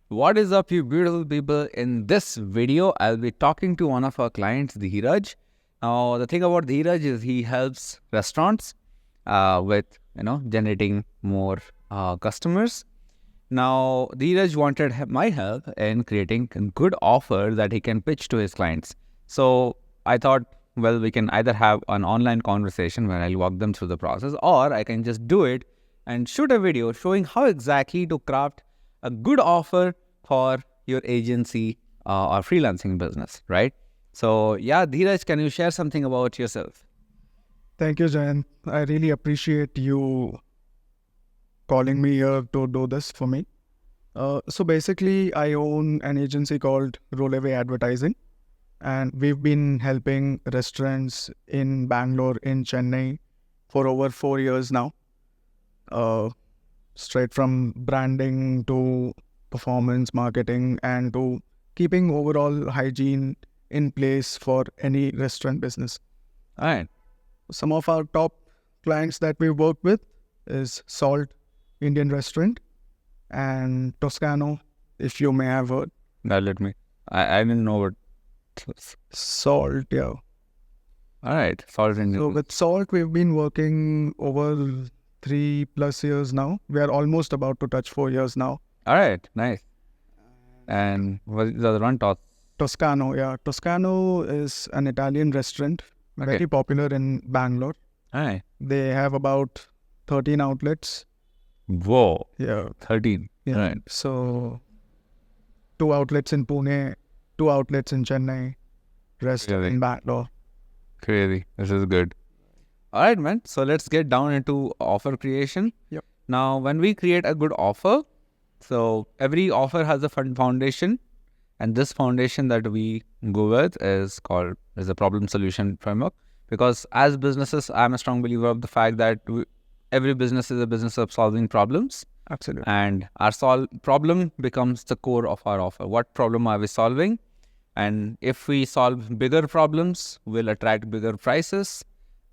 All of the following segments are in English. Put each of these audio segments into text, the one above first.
What is up, you beautiful people? In this video, I'll be talking to one of our clients, Dhiraj. Now, the thing about Dhiraj is he helps restaurants with, generating more customers. Now, Dhiraj wanted my help in creating a good offer that he can pitch to his clients. So I thought, well, we can either have an online conversation where I'll walk them through the process, or I can just do it and shoot a video showing how exactly to craft a good offer for your agency or freelancing business, right? So yeah, Dhiraj, can you share something about yourself? Thank you, Jayan. I really appreciate you calling me here to do this for me. So basically, I own an agency called Rollaway Advertising, and we've been helping restaurants in Bangalore, in Chennai for over 4 years now. Straight from branding to performance marketing and to keeping overall hygiene in place for any restaurant business. All right. Some of our top clients that we work with is Salt Indian Restaurant and Toscano, if you may have heard. Now let me. I didn't know what. Salt, yeah. All right. Salt Indian. So with Salt, we've been working over 3+ years now. We are almost about to touch 4 years now. All right. Nice. And what is the other one? Toscano, yeah. Toscano is an Italian restaurant, very popular in Bangalore. All right. They have about 13 outlets. Whoa. Yeah. 13. Yeah. All right. So 2 outlets in Pune, 2 outlets in Chennai, rest Really? in Bangalore. Crazy. This is good. All right, man. So let's get down into offer creation. Yep. Now, when we create a good offer, so every offer has a foundation, and this foundation that we go with is a problem solution framework. Because as businesses, I'm a strong believer of the fact that every business is a business of solving problems. Absolutely. And our problem becomes the core of our offer. What problem are we solving? And if we solve bigger problems, we'll attract bigger prices.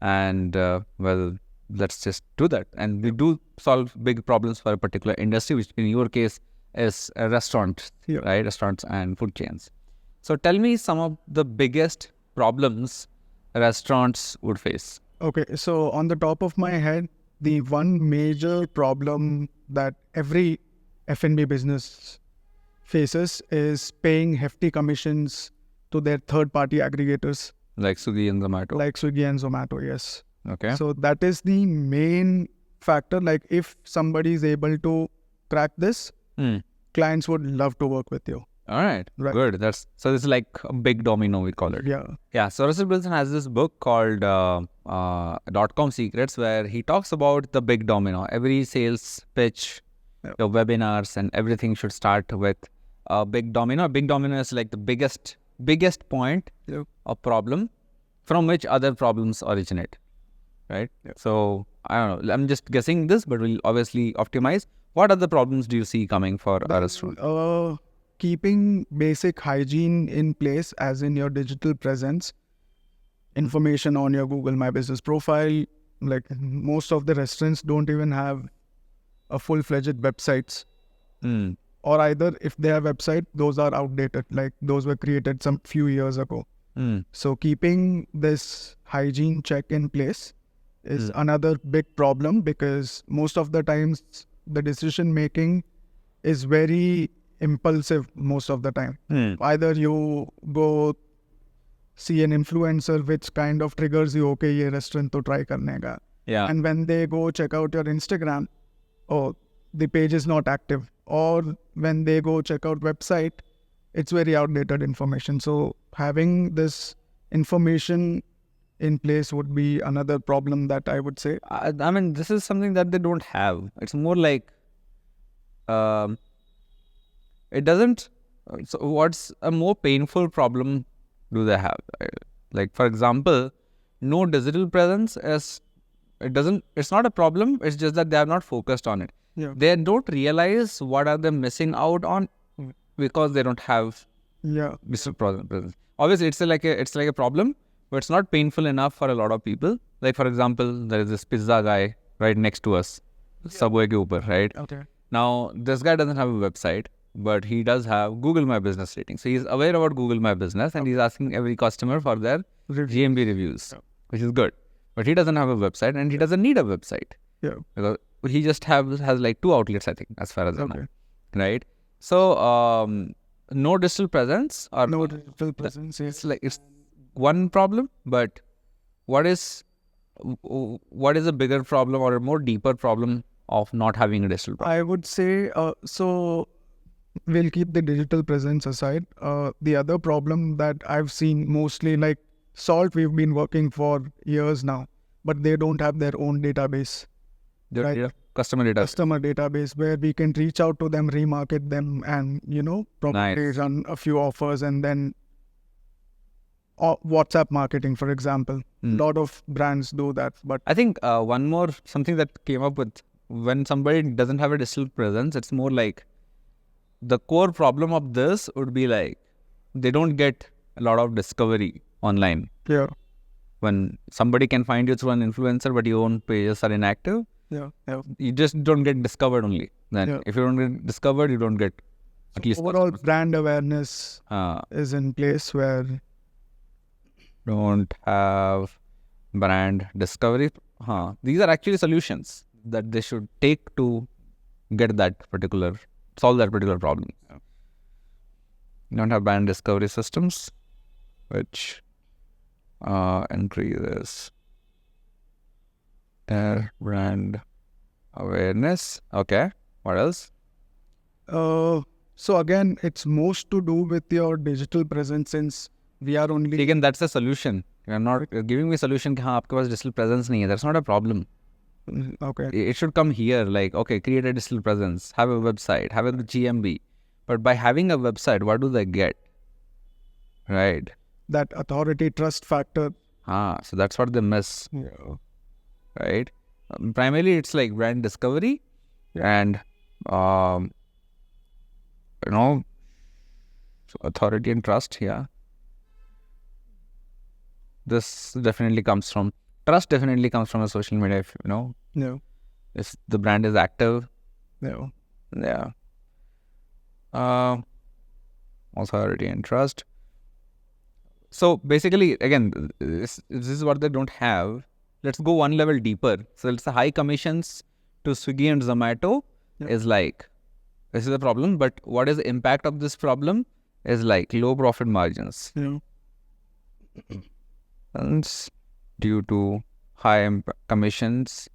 And well, let's just do that. And we do solve big problems for a particular industry, which in your case is a restaurant, Yeah. right? Restaurants and food chains. So tell me some of the biggest problems restaurants would face. Okay, so on the top of my head, the one major problem that every F&B business faces is paying hefty commissions to their third-party aggregators. Like Swiggy and Zomato. Like Swiggy and Zomato, yes. Okay. So that is the main factor. Like if somebody is able to crack this, clients would love to work with you. All right. Good. So this is like a big domino, we call it. Yeah. Yeah. So Russell Wilson has this book called .com Secrets, where he talks about the big domino. Every sales pitch, your webinars and everything should start with a big domino. A big domino is like the biggest point of problem from which other problems originate, right? So I don't know, I'm just guessing this, but we'll obviously optimize. What other problems do you see coming for a restaurant? Keeping basic hygiene in place, as in your digital presence, information on your Google My Business profile. Like most of the restaurants don't even have a full-fledged websites. Or either if they have website, those are outdated, like those were created some few years ago. So keeping this hygiene check in place is another big problem, because most of the times the decision making is very impulsive most of the time. Either you go see an influencer which kind of triggers you, okay, ye restaurant to try karne ka. Yeah. And when they go check out your Instagram, oh, the page is not active. Or when they go check out website, it's very outdated information. So having this information in place would be another problem that I would say. I mean, this is something that they don't have. It's more like, it doesn't. So what's a more painful problem do they have? Like, for example, no digital presence it's not a problem. It's just that they are not focused on it. Yeah. They don't realize what are they missing out on because they don't have digital presence. Obviously, it's like a problem, but it's not painful enough for a lot of people. Like, for example, there is this pizza guy right next to us, Subway ke upar, right? Okay. Now, this guy doesn't have a website, but he does have Google My Business rating. So he's aware about Google My Business and he's asking every customer for their GMB reviews, which is good. But he doesn't have a website and he doesn't need a website. Because he just has like 2 outlets, I think, as far as I know. Right? So no digital presence or no digital presence. It's one problem, but what is a bigger problem or a more deeper problem of not having a digital presence? I would say, so we'll keep the digital presence aside. The other problem that I've seen mostly, like Salt, we've been working for years now, but they don't have their own database. Customer database where we can reach out to them, remarket them, and probably run a few offers, and then WhatsApp marketing, for example. A lot of brands do that. But I think something that came up with when somebody doesn't have a digital presence, it's more like the core problem of this would be like they don't get a lot of discovery online. Yeah. When somebody can find you through an influencer, but your own pages are inactive, you just don't get discovered only. Then if you don't get discovered, you don't get at least overall brand awareness is in place where don't have brand discovery. These are actually solutions that they should take to get solve that particular problem. You don't have brand discovery systems, which increases their brand awareness. Okay, what else? So again, it's most to do with your digital presence, since we are only... Again, that's a solution. You're not giving me a solution कि हाँ आपके पास digital presence नहीं है. That's not a problem. Okay. It should come here, like, okay, create a digital presence, have a website, have a GMB. But by having a website, what do they get? Right? That authority, trust factor. So that's what they miss. Right? Primarily, it's like brand discovery and, authority and trust. This definitely comes from... Trust definitely comes from a social media, if if the brand is active. Authority and trust. So basically, again, this is what they don't have. Let's go one level deeper. So it's the high commissions to Swiggy and Zomato is like, this is a problem, but what is the impact of this problem is like low profit margins. And due to high commissions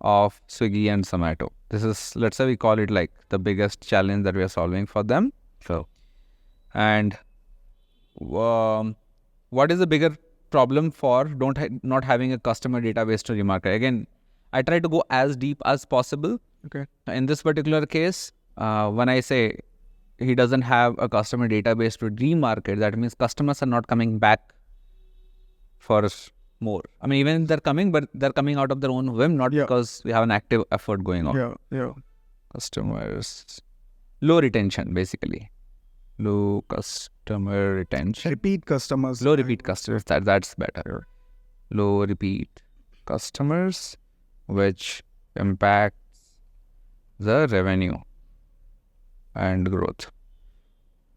of Swiggy and Zomato. This is, let's say we call it like the biggest challenge that we are solving for them. And what is the bigger problem for not having a customer database to remarket? Again, I try to go as deep as possible. Okay. In this particular case, when I say he doesn't have a customer database to remarket, that means customers are not coming back for more. I mean, even if they're coming, but they're coming out of their own whim, not because we have an active effort going on. Customers, low retention, basically. Low customer retention. Repeat customers. Low repeat customers. That's better. Low repeat customers, which impacts the revenue and growth.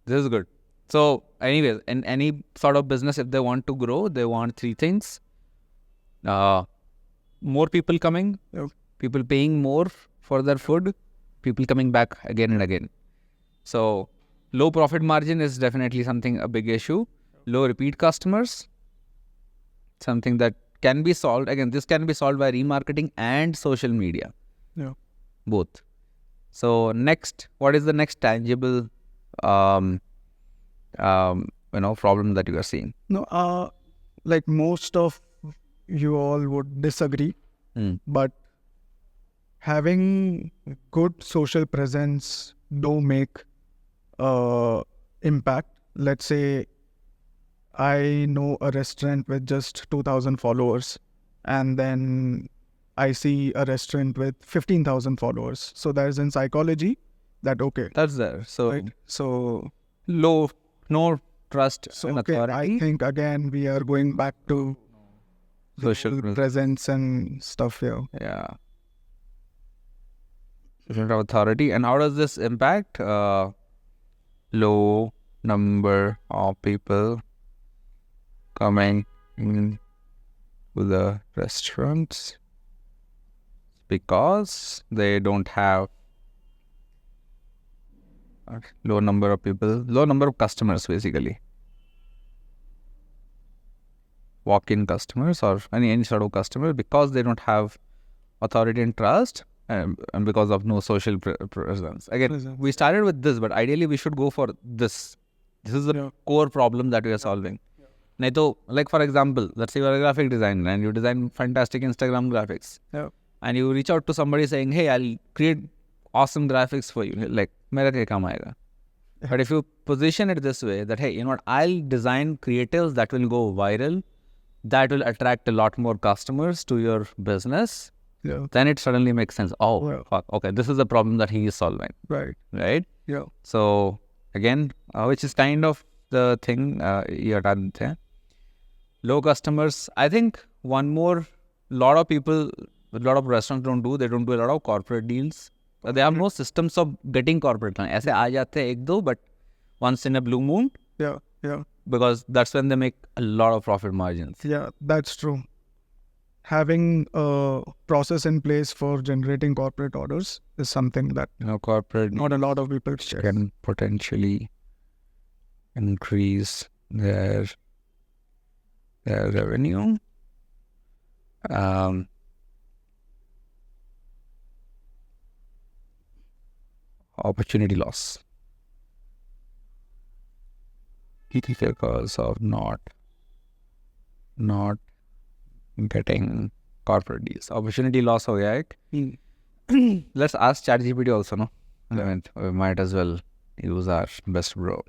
This is good. So anyways, in any sort of business, if they want to grow, they want 3 things. More people coming, people paying more for their food, people coming back again and again. So low profit margin is definitely a big issue. Low repeat customers, something that can be solved. Again, this can be solved by remarketing and social media. Both. So next, what is the next tangible problem that you are seeing? No, like most of you all would disagree, but having good social presence do make impact. Let's say I know a restaurant with just 2,000 followers, and then I see a restaurant with 15,000 followers. So there's in psychology that, okay. That's there. So, right? So low, no trust in authority. I think again we are going back to social presence and stuff here. Authority. And how does this impact? low number of people coming in to the restaurants because they don't have low number of customers, basically walk-in customers or any sort of customer, because they don't have authority and trust, and because of no social presence. Again, we started with this, but ideally we should go for this. This is the core problem that we are solving. Nahi to, like for example, let's say you are a graphic designer and you design fantastic Instagram graphics, and you reach out to somebody saying, hey, I'll create awesome graphics for you, like mera kya kaam aayega. But if you position it this way, that hey, you know what, I'll design creatives that will go viral, that will attract a lot more customers to your business, then it suddenly makes sense. Oh, fuck, okay, this is the problem that he is solving. Right? Yeah. So again, which is kind of the thing you're done there. Low customers. I think one more, lot of restaurants don't do a lot of corporate deals. There are no systems of getting corporate clients. ऐसे आ जाते हैं एक दो, but once in a blue moon. Yeah. Because that's when they make a lot of profit margins. Yeah, that's true. Having a process in place for generating corporate orders is something that corporate not a lot of people share. Can potentially increase their revenue. Opportunity loss because of not getting corporate deals. Opportunity loss हो गया एक. Let's ask ChatGPT also, no? I mean, we might as well use our best bro.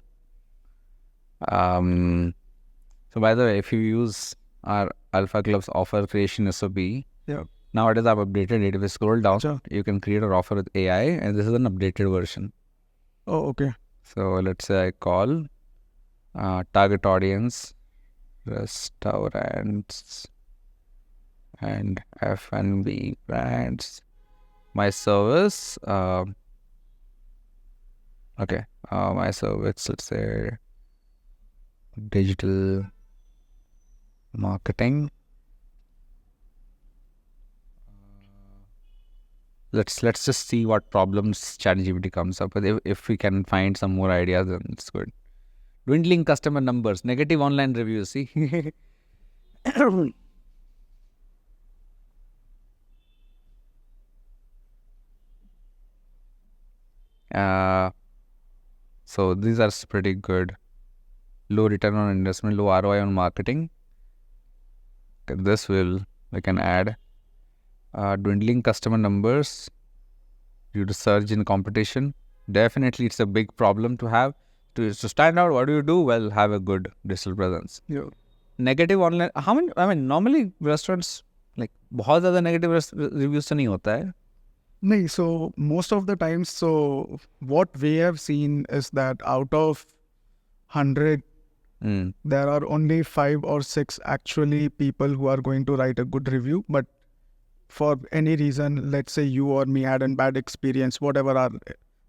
So by the way, if you use our Alpha Club's offer creation SOP, nowadays I've updated it. If you scroll down, you can create an offer with AI, and this is an updated version. Oh, okay. So let's say I call target audience, restaurants and F&B brands. My service, my service, let's say digital marketing. Let's just see what problems ChatGPT comes up with. If we can find some more ideas, then it's good. Dwindling customer numbers, negative online reviews. See, so these are pretty good. Low return on investment, low ROI on marketing. This we can add. Dwindling customer numbers due to surge in competition. Definitely, it's a big problem to have. To stand out, what do? Well, have a good digital presence. Negative online. How many? I mean, normally restaurants, like, बहुत ज़्यादा negative reviews तो नहीं होता है. No, so most of the times, so what we have seen is that out of 100, there are only 5 or 6 actually people who are going to write a good review. But for any reason, let's say you or me had a bad experience, whatever our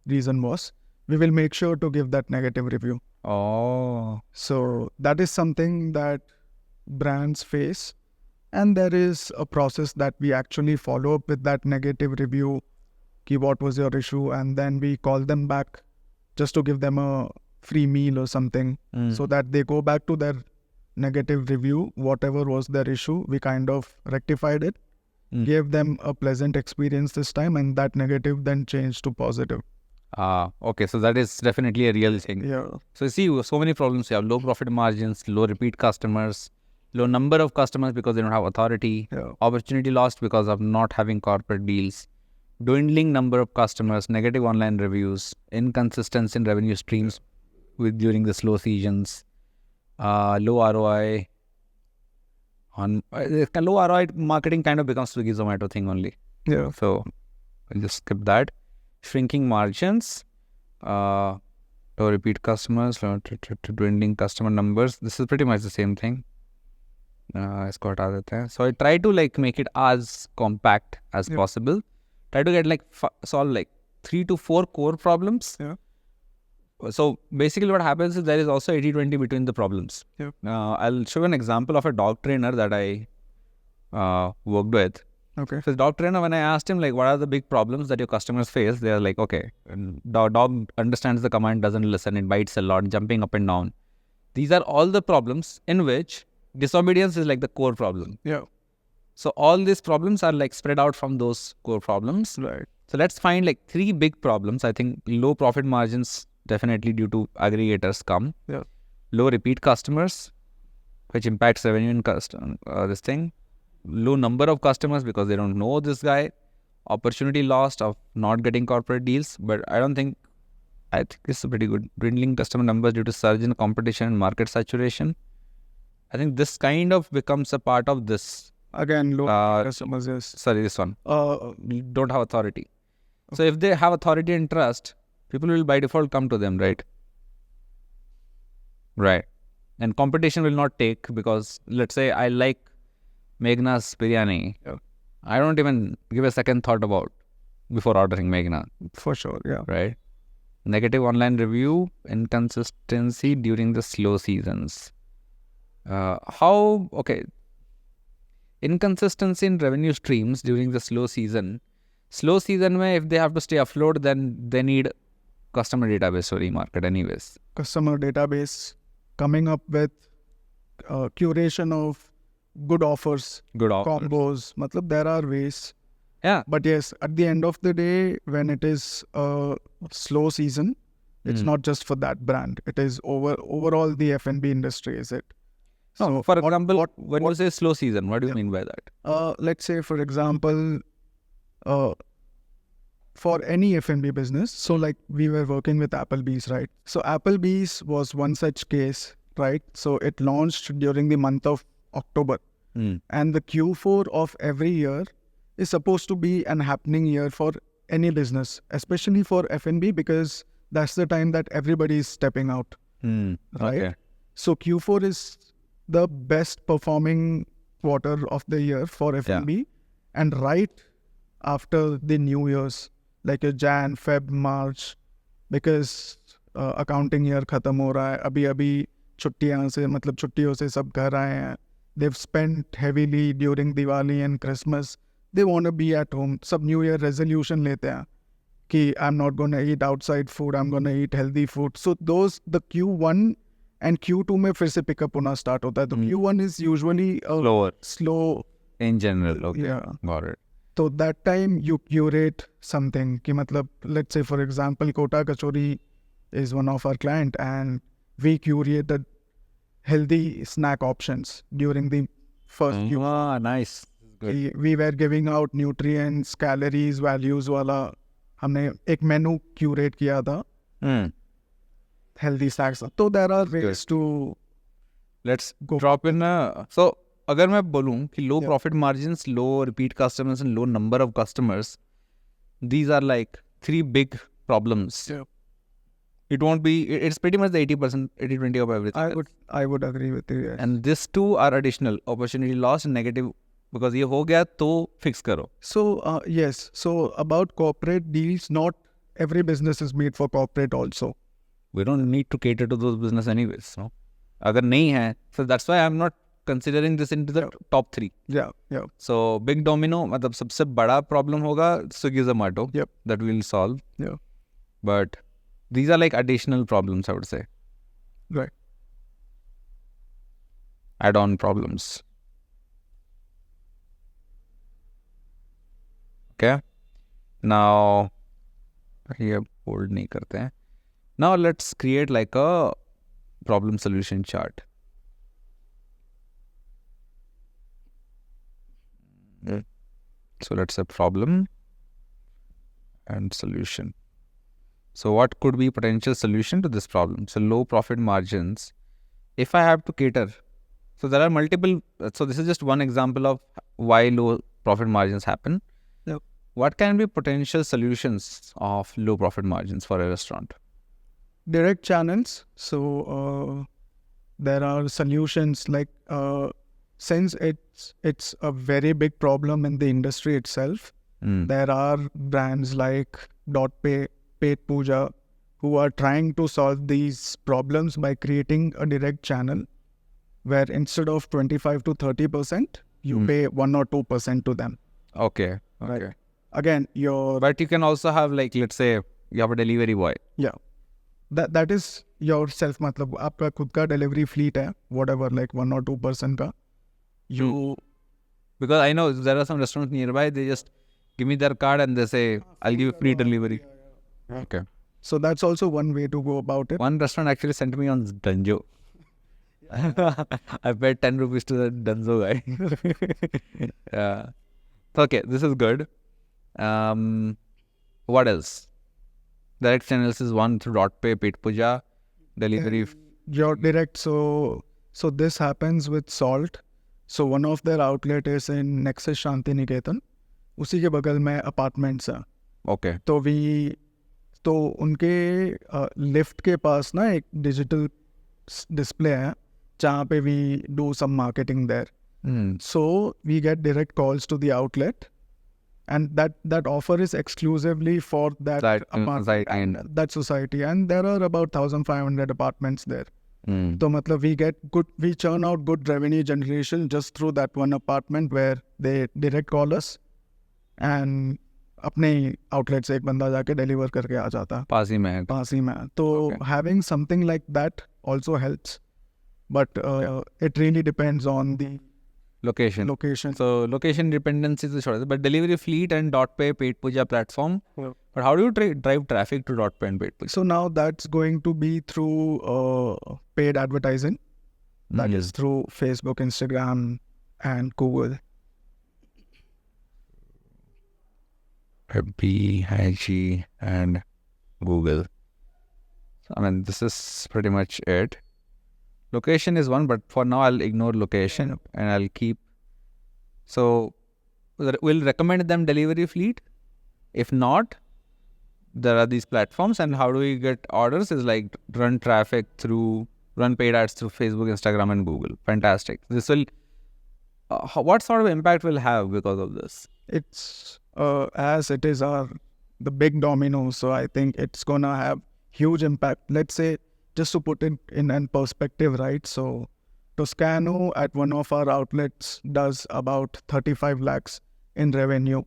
reason was, we will make sure to give that negative review. Oh. So that is something that brands face. And there is a process that we actually follow up with that negative review. What was your issue? And then we call them back just to give them a free meal or something, so that they go back to their negative review. Whatever was their issue, we kind of rectified it, gave them a pleasant experience this time, and that negative then changed to positive. Okay, so that is definitely a real thing. Yeah. So you see, so many problems. You have low profit margins, low repeat customers, low number of customers because they don't have authority, opportunity lost because of not having corporate deals, dwindling number of customers, negative online reviews, inconsistency in revenue streams during the slow seasons, low ROI. Low ROI marketing kind of becomes Swiggy Zomato thing only. Yeah. So I'll just skip that. Shrinking margins, low repeat customers, low dwindling customer numbers. This is pretty much the same thing. So I try to make it as compact as possible. Try to get solve 3 to 4 core problems. So basically what happens is there is also 80-20 between the problems. Yep. I'll show an example of a dog trainer that I worked with. Okay. So the dog trainer, when I asked him like, what are the big problems that your customers face? They're like, okay, dog understands the command, doesn't listen, it bites a lot, jumping up and down. These are all the problems in which disobedience is like the core problem. Yeah. So all these problems are like spread out from those core problems. Right. So let's find like 3 big problems. I think low profit margins definitely due to aggregators come. Yeah. Low repeat customers, which impacts revenue in this thing. Low number of customers because they don't know this guy. Opportunity lost of not getting corporate deals. But I think it's a pretty good. Dwindling customer numbers due to surge in competition and market saturation. I think this kind of becomes a part of this. Again, low customers, yes. Sorry, this one. Don't have authority. So if they have authority and trust, people will by default come to them, right? Right. And competition will not take because let's say I like Meghna's biryani. Yeah. I don't even give a second thought about before ordering Meghna. For sure, yeah. Right. Negative online review, inconsistency during the slow seasons. Inconsistency in revenue streams during the slow season. Slow season mein if they have to stay afloat, then they need customer database or e-market anyways. Customer database, coming up with curation of good offers, combos. Matlab, there are ways. Yeah. But yes, at the end of the day, when it is a slow season, it's not just for that brand. It is overall the F&B industry, is it? So, for example, when you say slow season, what do you mean by that? Let's say, for example, for any F&B business, so like we were working with Applebee's, right? So Applebee's was one such case, right? So it launched during the month of October. And the Q4 of every year is supposed to be an happening year for any business, especially for F&B because that's the time that everybody is stepping out, right? Okay. So Q4 is the best performing quarter of the year for F&B, and right after the New Year's, like a Jan, Feb, March, because accounting year khatam ho raha hai, abhi छुट्टियां से मतलब छुट्टियों से सब घर आए हैं. They've spent heavily during Diwali and Christmas. They want to be at home. सब New Year resolution लेते हैं कि I'm not going to eat outside food, I'm going to eat healthy food. So the Q1 and Q2 में फिर से pick up होना start होता है. तो Q1 is usually slow in general. Okay. Yeah. Got it. So that time you curate something कि मतलब let's say for example Kota Kachori is one of our client and we curated healthy snack options during the first Q. Nice. Good. We were giving out nutrients, calories, values वाला हमने एक menu curate किया था. Healthy snacks. So there are ways to let's drop in so अगर मैं बोलूं कि low profit margins, low repeat customers and low number of customers, these are like 3 big problems. Yeah. It won't be, it's pretty much the 80%, 80-20 of everything. I would agree with you, yes. And these 2 are additional, opportunity loss and negative, because ये हो गया तो fix करो. So, yes. So, about corporate deals, not every business is made for corporate also. We don't need to cater to those business anyways, no? अगर नहीं है, so that's why I'm not considering this into the top 3. Yeah. So, big domino, मतलब सबसे बड़ा problem होगा Swiggy Zomato. Yep. That we'll solve. Yeah. But these are like additional problems, I would say. Right. Add-on problems. Okay. Now, here bold नहीं करते हैं. Now let's create like a problem solution chart. So let's say problem and solution. So what could be potential solution to this problem? So low profit margins. If I have to cater, so there are multiple, so this is just one example of why low profit margins happen. Yep. What can be potential solutions of low profit margins for a restaurant? Direct channels. So there are solutions like since it's a very big problem in the industry itself, there are brands like DotPay, Paid Puja, who are trying to solve these problems by creating a direct channel where instead of 25 to 30%, you pay 1 or 2% to them. Okay. Right. Again, But you can also have, like, let's say you have a delivery boy. Yeah. That is your self, मतलब आपका खुद का delivery fleet है, whatever, like 1 or 2% का. Because I know there are some restaurants nearby, they just give me their card and they say, I'll give you free delivery. Okay. So that's also one way to go about it. One restaurant actually sent me on Dunzo. I paid 10 rupees to the Dunzo guy. Yeah. Okay, this is good. What else? Direct channels is one through DotPay, Paid Puja, delivery. Your direct, so this happens with Salt. So one of their outlet is in Nexus Shanti Niketan. उसी के बगल में apartments हैं. Okay. तो उनके lift के पास ना एक डिजिटल डिस्प्ले है जहाँ पे we do some marketing there. So we get direct calls to the outlet, and that offer is exclusively for that apartment and that society, and there are about 1,500 apartments there. So matlab we churn out good revenue generation just through that one apartment where they direct call us and अपने outlet से एक बंदा जाके deliver करके आ जाता पास ही में तो having something like that also helps, but it really depends on the location. So location dependency is short, but delivery fleet and DotPay, Paid Puja platform. But how do you drive traffic to DotPay and Paid Puja? So now that's going to be through paid advertising. That is through Facebook, Instagram, and Google. BIG and Google. I mean, this is pretty much it. Location is one, but for now I'll ignore location and I'll keep. So we'll recommend them delivery fleet. If not, there are these platforms, and how do we get orders is like run paid ads through Facebook, Instagram, and Google. Fantastic. This will, what sort of impact will have because of this? It's as it is the big domino, so I think it's gonna have huge impact. Let's say, just to put it in perspective, right? So Toscano at one of our outlets does about 35 lakhs in revenue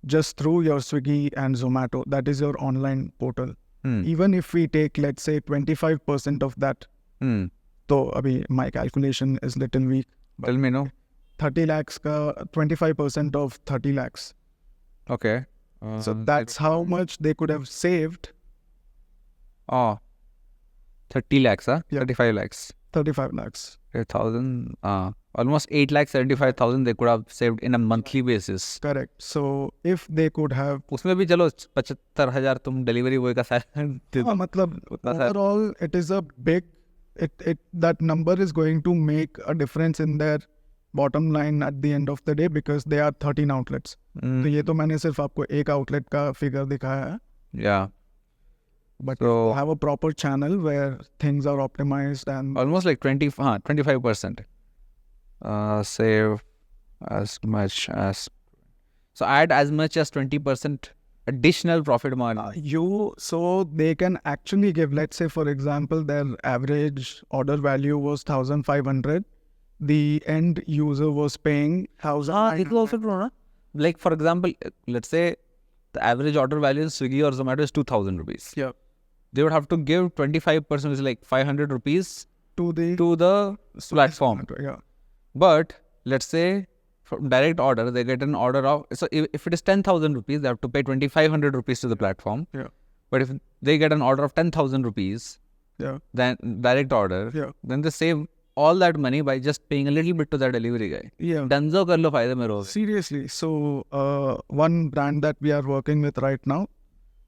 just through your Swiggy and Zomato. That is your online portal. Even if we take, let's say, 25% of that, so abhi my calculation is little weak. Tell me, no? 30 lakhs ka 25% of 30 lakhs. Okay. So that's how much they could have saved. 30 lakhs, huh? Yeah. 35 lakhs. 35 lakhs. 1,000, almost 8,75,000 they could have saved in a monthly basis. Correct. So if they could have... उसमें भी चलो 75,000 तुम delivery boy का मतलब overall it is a big... that number is going to make a difference in their bottom line at the end of the day, because they are 13 outlets. तो ये तो मैंने सिर्फ आपको एक outlet का figure दिखाया है. Yeah. But so, have a proper channel where things are optimized and... Almost like 25%. Save as much as... So add as much as 20% additional profit margin. So they can actually give, let's say for example, their average order value was 1,500. The end user was paying 1,000. It will also true, na? Like for example, let's say the average order value in Swiggy or Zomato is 2,000 rupees. Yeah. They would have to give 25%, which is like 500 rupees to the platform. Yeah. But let's say from direct order, they get an order of, so if it is 10,000 rupees, they have to pay 2,500 rupees to the platform. Yeah. But if they get an order of 10,000 rupees, then direct order, then they save all that money by just paying a little bit to the delivery guy. Yeah. Danzo kar lo fayda mein roz. Seriously. So one brand that we are working with right now,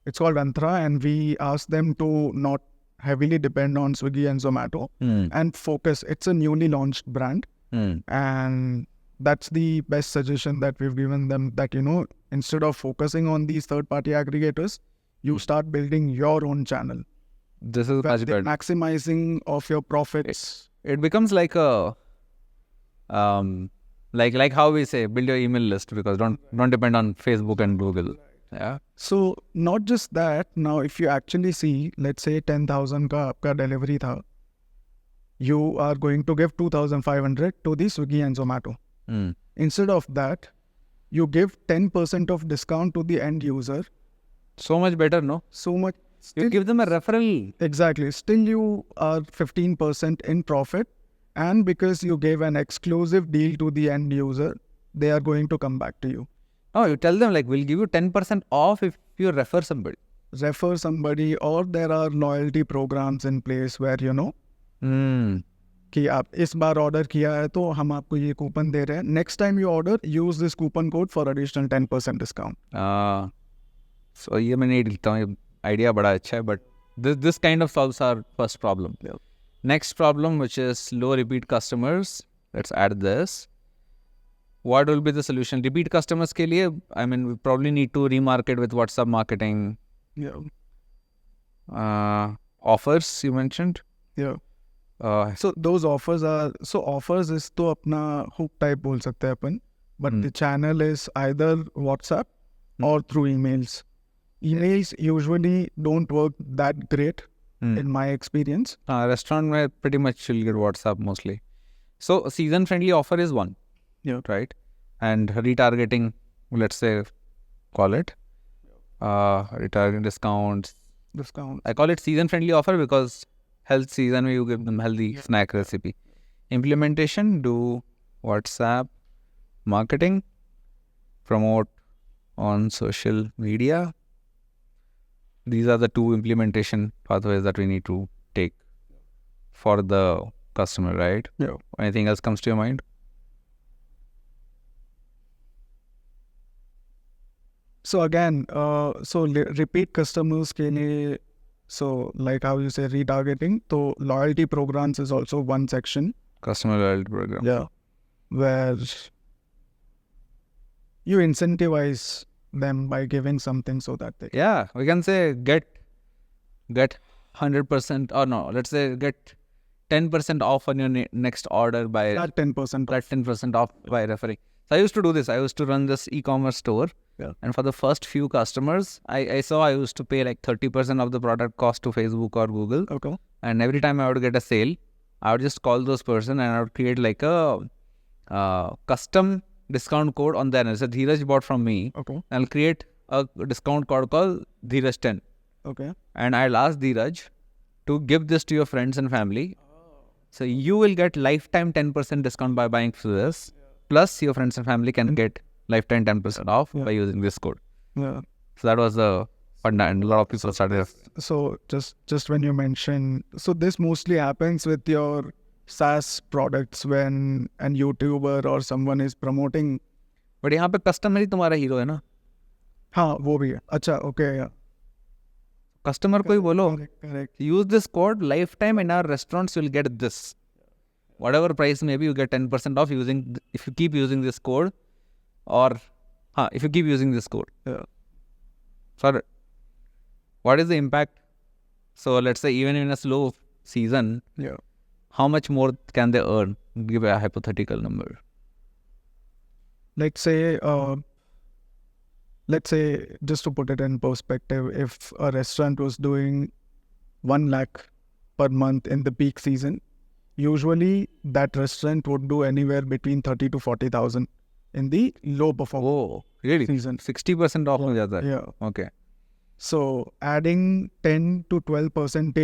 it's called Antra, and we ask them to not heavily depend on Swiggy and Zomato and focus. It's a newly launched brand, and that's the best suggestion that we've given them, that, you know, instead of focusing on these third-party aggregators, you start building your own channel. This is much better. Maximizing of your profits. It becomes like a, like how we say, build your email list, because don't depend on Facebook and Google. Yeah. So not just that, now if you actually see, let's say 10,000 का आपका delivery था, you are going to give 2,500 to the Swiggy and Zomato. Hmm. Instead of that, you give 10% of discount to the end user. So much better, no? So much. You give them a referral. Exactly. Still you are 15% in profit, and because you gave an exclusive deal to the end user, they are going to come back to you. No, you tell them like, we'll give you 10% off if you refer somebody. Refer somebody, or there are loyalty programs in place where Hmm. कि आप इस बार order किया है तो हम आपको ये coupon दे रहे हैं, next time you order use this coupon code for additional 10% discount. So ये मैं नहीं लिखता हूँ, ये idea बड़ा अच्छा है, but this kind of solves our first problem. Yeah. Next problem, which is low repeat customers. Let's add this. What will be the solution? Repeat customers के लिए, I mean, we probably need to remarket with WhatsApp marketing. Offers you mentioned. Yeah. Uh, So those offers are, so offers is तो अपना hook type बोल सकते हैं अपन, but the channel is either WhatsApp or through emails. Emails usually don't work that great in my experience. Restaurant में pretty much you'll get WhatsApp mostly. So season friendly offer is one. Yeah. Right. And retargeting, let's say, call it retargeting discounts. I call it season friendly offer because health season where you give them healthy snack recipe. Implementation, do WhatsApp marketing, promote on social media. These are the two implementation pathways that we need to take for the customer, right? Yeah. Anything else comes to your mind? So again, repeat customers के लिए, so like how you say retargeting, so loyalty programs is also one section. Customer loyalty program. Yeah. Where you incentivize them by giving something so that they... Yeah, we can say get 100%, or no, let's say get 10% off on your next order by That 10%. that 10% off by referring. So I used to do this. I used to run this e-commerce store. Yeah. And for the first few customers, I saw I used to pay like 30% of the product cost to Facebook or Google. Okay. And every time I would get a sale, I would just call those person and I would create like a custom discount code on there. And so Dhiraj bought from me. Okay. I'll create a discount code called Dhiraj 10. Okay. And I'll ask Dhiraj to give this to your friends and family. So you will get lifetime 10% discount by buying through this. Plus your friends and family can get lifetime 10% off by using this code. Yeah. So that was the fun, and a lot of people started. So just when you mention, so this mostly happens with your SaaS products when an YouTuber or someone is promoting. But यहाँ पे customer ही तुम्हारा hero है ना? हाँ वो भी है. अच्छा, okay, yeah. Customer को ही बोलो. Correct. Use this code, lifetime in our restaurants you'll get this. Whatever price maybe you get 10% off using, if you keep using this code, or if you keep using this code. Yeah. So what is the impact? So let's say even in a slow season, Yeah. how much more can they earn? Give a hypothetical number. Let's say, just to put it in perspective, if a restaurant was doing 1 lakh per month in the peak season, usually that restaurant would do anywhere between 30 to 40,000 in the low performance Oh, really? season. 60% off हो जाता है. Yeah. Okay. So adding 10 to 12%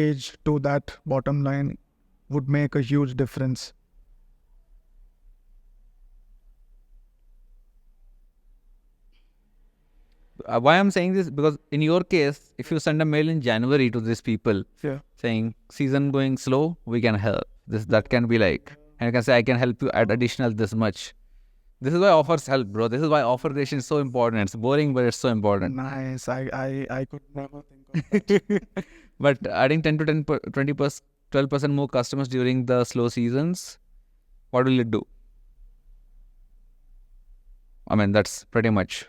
to that bottom line would make a huge difference. Why I'm saying this? Because in your case, if you send a mail in January to these people saying season going slow, we can help. That can be like, and you can say I can help you add additional this much. This is why offers help, bro. This is why offer creation is so important. It's boring, but it's so important. Nice. I could never think of that. But adding 10 to 20%, 12% more customers during the slow seasons, what will it do? I mean, that's pretty much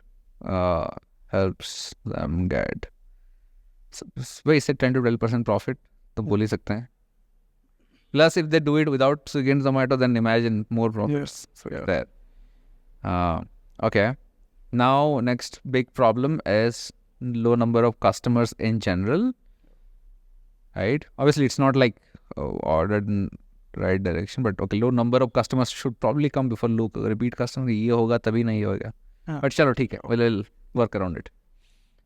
helps them get. So, why is it 10 to 12% profit? तो बोल ही सकते हैं. Plus, if they do it without Swiggy and Zomato, then imagine more profits. Yes. There. Okay. Now, next big problem is low number of customers in general, right? Obviously, it's not like ordered in right direction, but okay, low number of customers should probably come before low repeat customer. ये होगा तभी नहीं होगा. But चलो ठीक है, we'll work around it.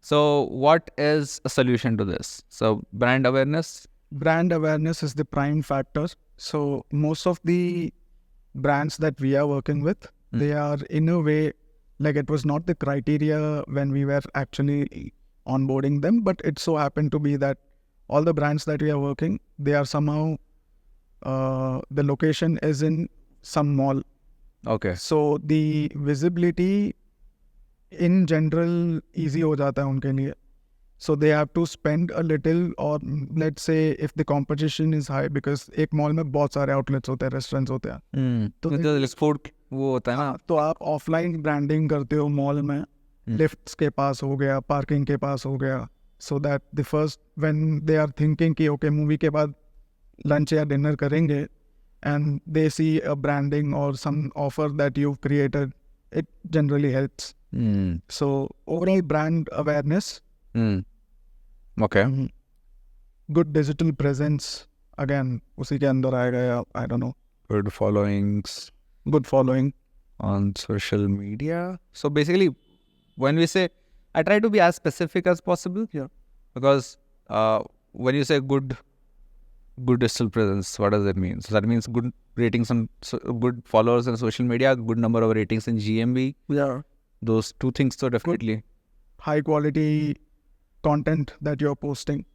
So, what is a solution to this? So, brand awareness. Brand awareness is the prime factor. So most of the brands that we are working with, they are in a way, like it was not the criteria when we were actually onboarding them, but it so happened to be that all the brands that we are working, they are somehow, the location is in some mall. Okay. So the visibility in general easy हो जाता है उनके लिए. So they have to spend a little, or let's say if the competition is high, because एक mall में बहुत सारे outlets होते हैं, restaurants होते हैं. तो food वो होता है ना. तो आप offline branding करते हो मॉल में, lifts के पास हो गया, parking के पास हो गया, so that the first when they are thinking कि okay movie के बाद lunch या dinner करेंगे, and they see a branding or some offer that you've created, it generally helps. So overall brand awareness. Okay. Good digital presence, again उसी के अंदर आएगा, या I don't know. Good followings. Good following on social media. So basically, when we say, I try to be as specific as possible. Yeah. Because when you say good digital presence, what does that mean? So that means good ratings on good followers on social media, good number of ratings in GMB. Yeah. Those two things, so definitely. Good, high quality content that you're posting.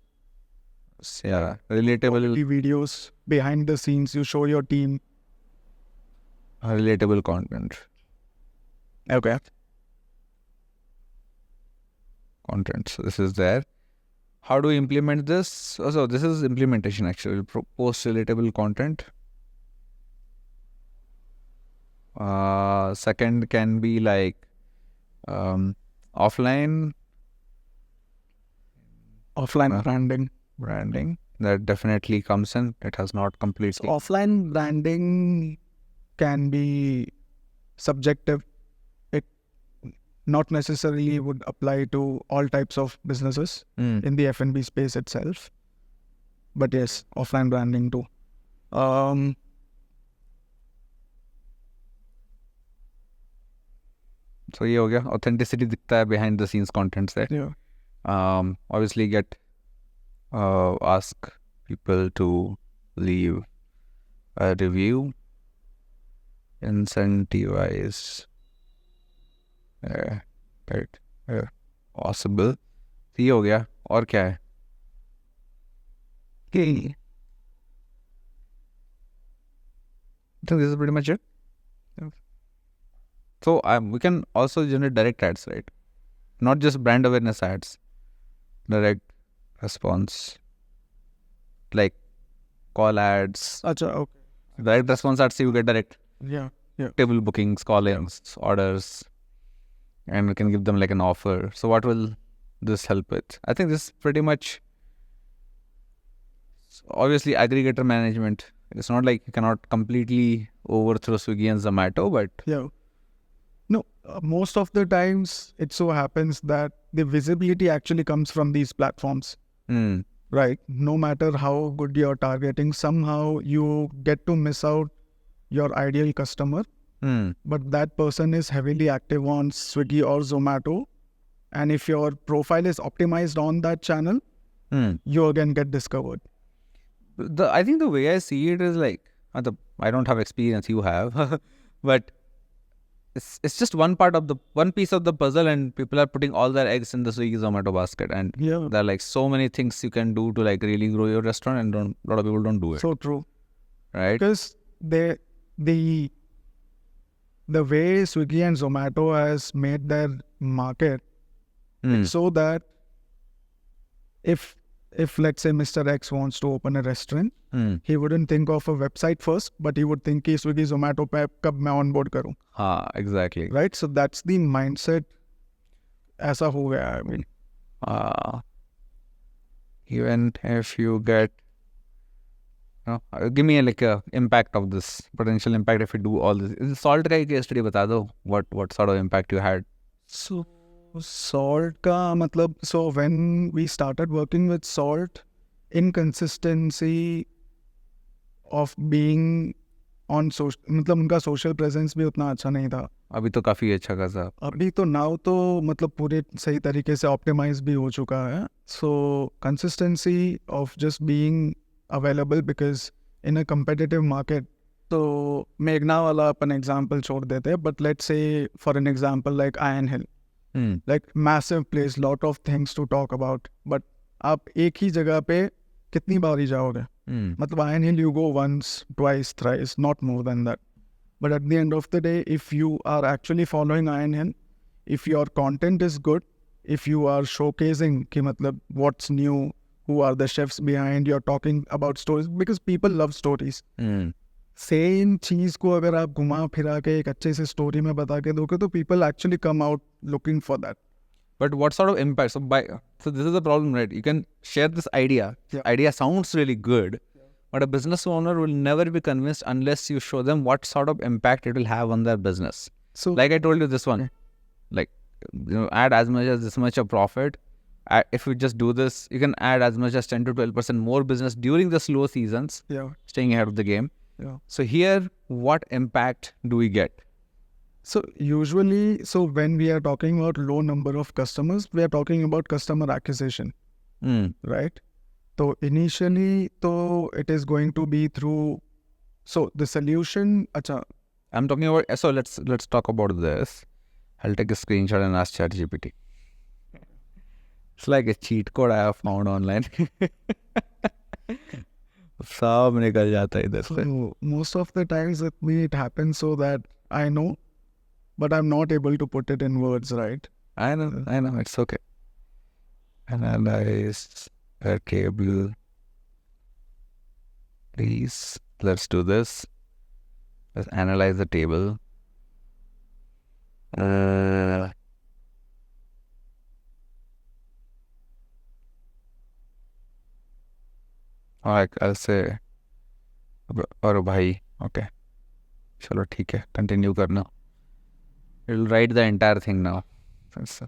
Yeah. Relatable. Videos, behind the scenes, you show your team. Relatable content. Okay. Content. So this is there. How do we implement this? So this is implementation actually. Post relatable content. Second can be like offline branding. That definitely comes in. It has not completely. So offline branding can be subjective. It not necessarily would apply to all types of businesses in the F&B space itself. But yes, offline branding too. So ये हो गया. Authenticity दिखता है behind the scenes contents there. Yeah. Obviously ask people to leave a review. Incentivize possible. ये हो गया. और क्या है? I think this is pretty much it. So we can also generate direct ads, right? Not just brand awareness ads. Direct response, like call ads. Achha, okay. Direct response ads, you get direct. Yeah. Table bookings, call-ins, orders, and we can give them like an offer. So what will this help with? I think this is pretty much, obviously, aggregator management. It's not like you cannot completely overthrow Swiggy and Zomato, but yeah. No, most of the times it so happens that the visibility actually comes from these platforms. Right? No matter how good you're targeting, somehow you get to miss out your ideal customer. But that person is heavily active on Swiggy or Zomato. And if your profile is optimized on that channel, you again get discovered. I think the way I see it is like, I don't have experience, you have, but it's just one piece of the puzzle, and people are putting all their eggs in the Swiggy Zomato basket, and there are like so many things you can do to like really grow your restaurant, and a lot of people don't do it. So true, right? Because the way Swiggy and Zomato has made their market, so that if let's say Mr. X wants to open a restaurant, he wouldn't think of a website first, but he would think कि Swiggy Zomato पे कब मैं onboard करूँ. Exactly. Right? So that's the mindset. ऐसा हो गया, I mean. Even if you get, give me like a impact of this, potential impact if you do all this. Salt का case study बता दो. What sort of impact you had? So salt का मतलब, so when we started working with salt, inconsistency of being on social, मतलब उनका social presence भी उतना अच्छा नहीं था. अभी तो काफी अच्छा खासा. अभी तो now तो मतलब पूरे सही तरीके से optimize भी हो चुका है. So consistency of just being available, because in a competitive market, तो मेघना वाला अपन एग्जाम्पल छोड़ देते हैं, but let's say for an example like Ion Hill, like massive place, lot of things to talk about, but आप एक ही जगह पे कितनी बार ही जाओगे? मतलब Ion Hill you go once twice thrice, not more than that. But at the end of the day, if you are actually following Ion Hill, if your content is good, if you are showcasing कि मतलब what's new, who are the chefs behind, you're talking about stories, because people love stories. Same चीज को अगर आप घुमा फिरा के एक अच्छे से स्टोरी में बता के दोगे तो people actually come out looking for that. But what sort of impact? So this is the problem, right? You can share this idea. Yeah. Idea sounds really good, but a business owner will never be convinced unless you show them what sort of impact it will have on their business. So Like I told you this one, like, add as much as this much of profit. If you just do this, you can add as much as 10 to 12% more business during the slow seasons, yeah, staying ahead of the game. yeah. So here, what impact do we get? So usually, so when we are talking about low number of customers, we are talking about customer acquisition, right? So initially, so it is going to be through. So the solution, acha, I'm talking about. So let's talk about this. I'll take a screenshot and ask ChatGPT. It's like a cheat code I have found online. सब निकल जाता है इधर से. so most of the times with me it happens so that I know, but I'm not able to put it in words, right? I know, it's okay. Analyze a table. Please, let's do this. Let's analyze the table. I'll say, और भाई, okay. चलो ठीक है, continue करना. It'll write the entire thing now. It's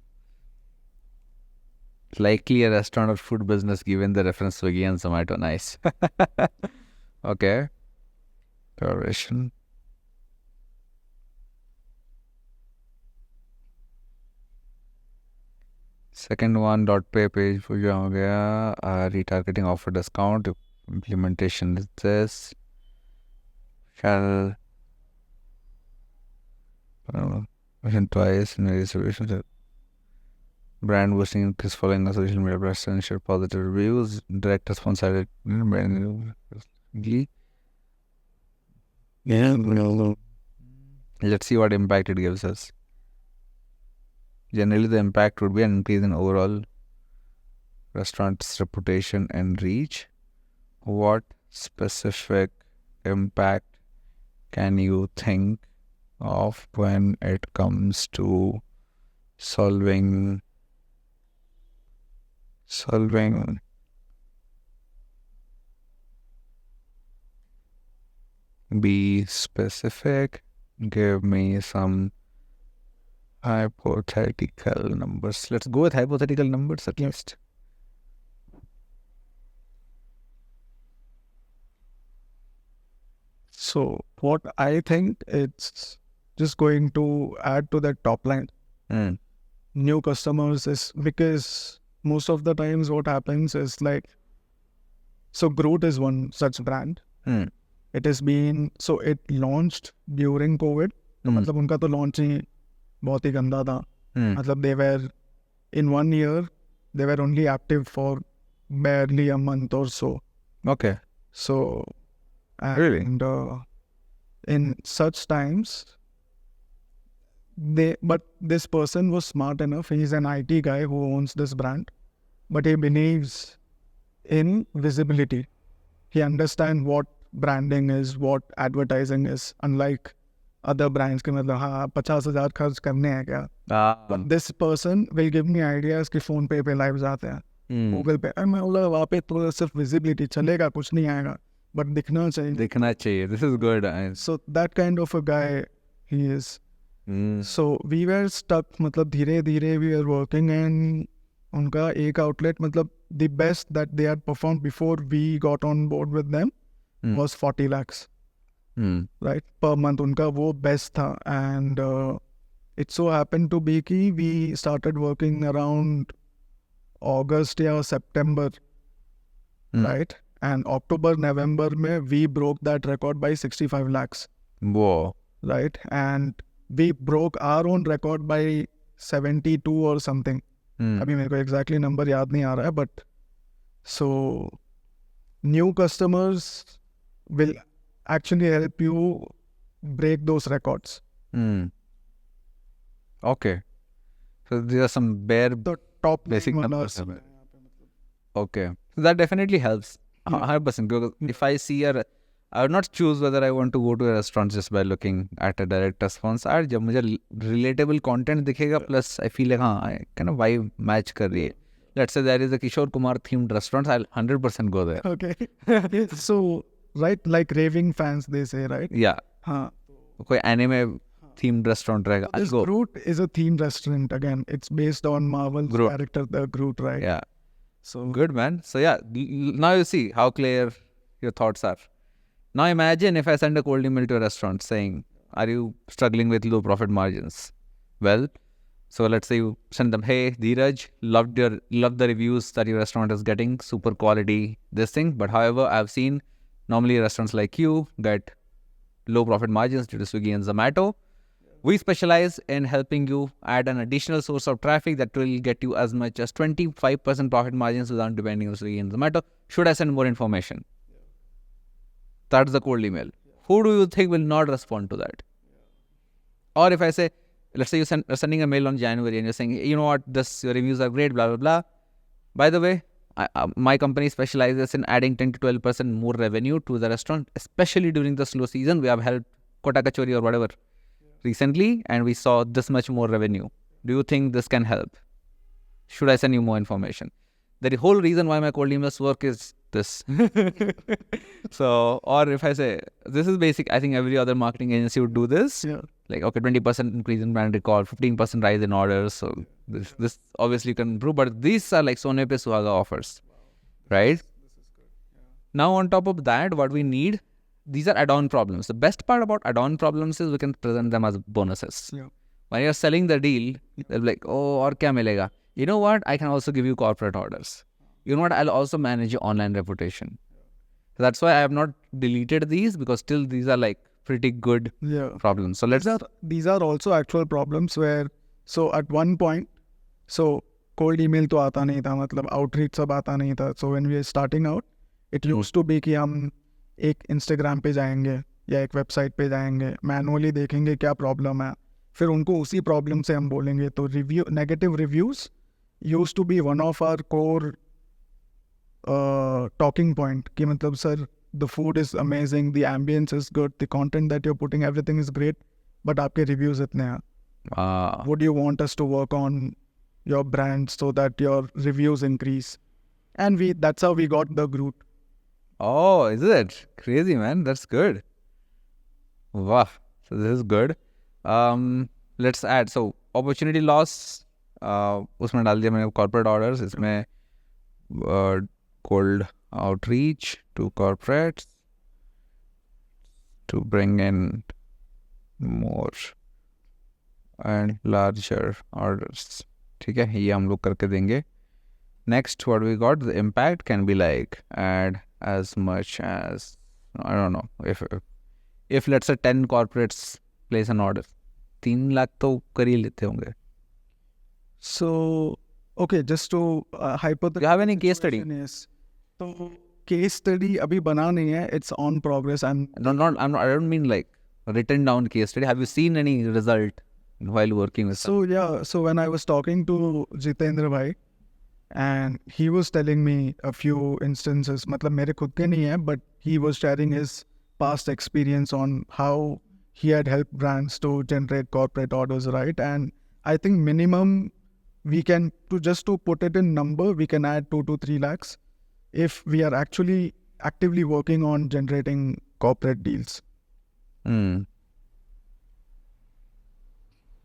likely a restaurant or food business given the reference Swiggy and Zomato. Nice. Okay. Duration. Second one, dot pay page for you हो गया. Retargeting offer discount. Implementation is this. Shall mention twice in various solutions. Brand boosting is following a social media press and share positive reviews. Direct response added. Let's see what impact it gives us. Generally, the impact would be an increase in overall restaurant's reputation and reach. What specific impact can you think of when it comes to solving be specific? Give me some hypothetical numbers. Let's go with hypothetical numbers at least. So what I think it's just going to add to that top line. New customers is because most of the times what happens is like, so Groot is one such brand. It has been, so it launched during COVID. मतलब उनका तो launch ही बहुत ही गंदा था. मतलब they were in 1 year they were only active for barely a month or so. Okay. So Really? and in such times but this person was smart enough. He's an IT guy who owns this brand, but he believes in visibility. He understands what branding is, what advertising is, unlike other brands के मतलब हाँ 50,000 खर्च करने हैं क्या. But this person will give me ideas कि phone पे live आते हैं, गूगल पे. मैं बोला वहाँ पे तो सिर्फ विजिबिलिटी चलेगा, कुछ नहीं आएगा, बट दिखना चाहिए. This is good. So that kind of a guy he is. So we were stuck. मतलब धीरे धीरे we were working and उनका एक outlet मतलब the best that they had performed before we got on board with them was 40 lakhs. Right, per month उनका वो best था. And it so happened to be कि we started working around August या September, right? And October, November में we broke that record by 65 lakhs. Whoa. Right, and we broke our own record by 72 or something. अभी मेरे को exactly number याद नहीं आ रहा है, but so new customers will actually help you break those records. Okay. So these are some bare The top basic name numbers. वाला Okay. So that definitely helps. 100%. Because if I see I would not choose whether I want to go to a restaurant just by looking at a direct response ad. जब मुझे relatable content दिखेगा, plus I feel like I kind of vibe match कर रही है. Let's say there is a Kishore Kumar themed restaurant, I'll 100% go there. Okay. So right, like raving fans they say, right? Yeah. हाँ. कोई anime themed restaurant रहेगा, I'll This go. Groot is a themed restaurant. Again, it's based on Marvel's Groot. character, the Groot, right? Yeah. So Good, man. So yeah, now you see how clear your thoughts are. Now imagine if I send a cold email to a restaurant saying, are you struggling with low profit margins? Well, so let's say you send them, hey, Dhiraj, loved the reviews that your restaurant is getting, super quality, this thing. But however, I've seen normally restaurants like you get low profit margins due to Swiggy and Zomato. We specialize in helping you add an additional source of traffic that will get you as much as 25% profit margins without depending on Swiggy and Zomato. Should I send more information? That's the cold email. Who do you think will not respond to that? Or if I say, let's say you're sending a mail on January and you're saying, you know what, your reviews are great, blah, blah, blah. By the way, my company specializes in adding 10 to 12% more revenue to the restaurant, especially during the slow season. We have helped Kota Kachori or whatever recently, and we saw this much more revenue. Do you think this can help? Should I send you more information? The whole reason why my cold emails work is this. So, or if I say, this is basic, I think every other marketing agency would do this. yeah. Like, okay, 20% increase in brand recall, 15% rise in orders. So this obviously can improve, but these are like Sone Pe Suhaga offers, right? Now on top of that, what we need, these are add-on problems. The best part about add-on problems is we can present them as bonuses. Yeah. When you're selling the deal, they'll be like, oh, aur kya milega? You know what? I can also give you corporate orders. You know what? I'll also manage your online reputation. So that's why I have not deleted these, because still these are like pretty good problems. So these are also actual problems where, so at one point, so cold email तो आता नहीं था, मतलब outreach सब आता नहीं था. So when we were starting out, it used to be कि हम एक Instagram पे जाएंगे या एक website पे जाएंगे, manually देखेंगे क्या problem है, फिर उनको उसी problem से हम बोलेंगे. तो negative reviews used to be one of our core talking point कि मतलब sir, the food is amazing, the ambience is good, the content that you're putting, everything is great, but आपके reviews इतने हैं. Would you want us to work on your brand so that your reviews increase? And that's how we got the Groot. Oh, is it? Crazy, man. That's good. Wow. So this is good. Let's add. So opportunity loss. उसमें डाल दिया मैंने corporate orders. इसमें cold outreach to corporates to bring in more and larger orders. ठीक है, ये हम लोग करके देंगे. Next, what we got, the impact can be like add as much as, I don't know, if let's say 10 corporates place an order, 3 lakh तो कर ही लेते होंगे. So, okay, just to hypothesize. You have any case study? So, case study अभी बना नहीं है, it's on progress. And I don't mean like written down case study. Have you seen any result while working with them? So when I was talking to Jitendra bhai, and he was telling me a few instances, मतलब मेरे खुद के नहीं है, but he was sharing his past experience on how he had helped brands to generate corporate orders, right? And I think minimum we can, to put it in number, we can add 2 to 3 lakhs if we are actually actively working on generating corporate deals.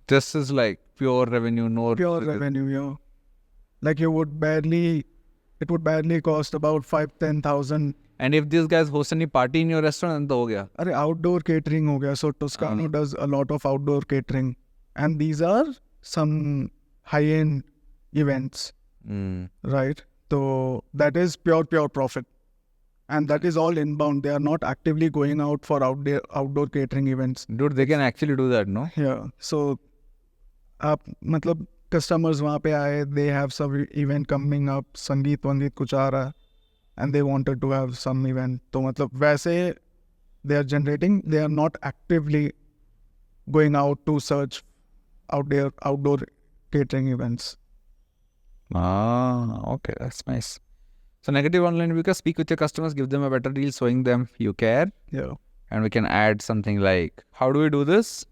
This is like pure revenue, no pure revenue, yeah. Like it would barely cost about 5-10,000. And if these guys host any party in your restaurant, then तो हो गया. अरे outdoor catering हो गया. So Toscano does a lot of outdoor catering, and these are some high-end events, right? So that is pure profit, and that is all inbound. They are not actively going out for outdoor catering events. Dude, they can actually do that, no? Yeah. So आप मतलब customers वहाँ पे आए, they have some event coming up, संगीत वंगीत कुछ आ रहा है, and they wanted to have some event. तो मतलब वैसे they are generating, they are not actively going out to search outdoor catering events. Okay, that's nice. So negative online because speak with your customers, give them a better deal, showing them you care. Yeah. And we can add something like, how do we do this?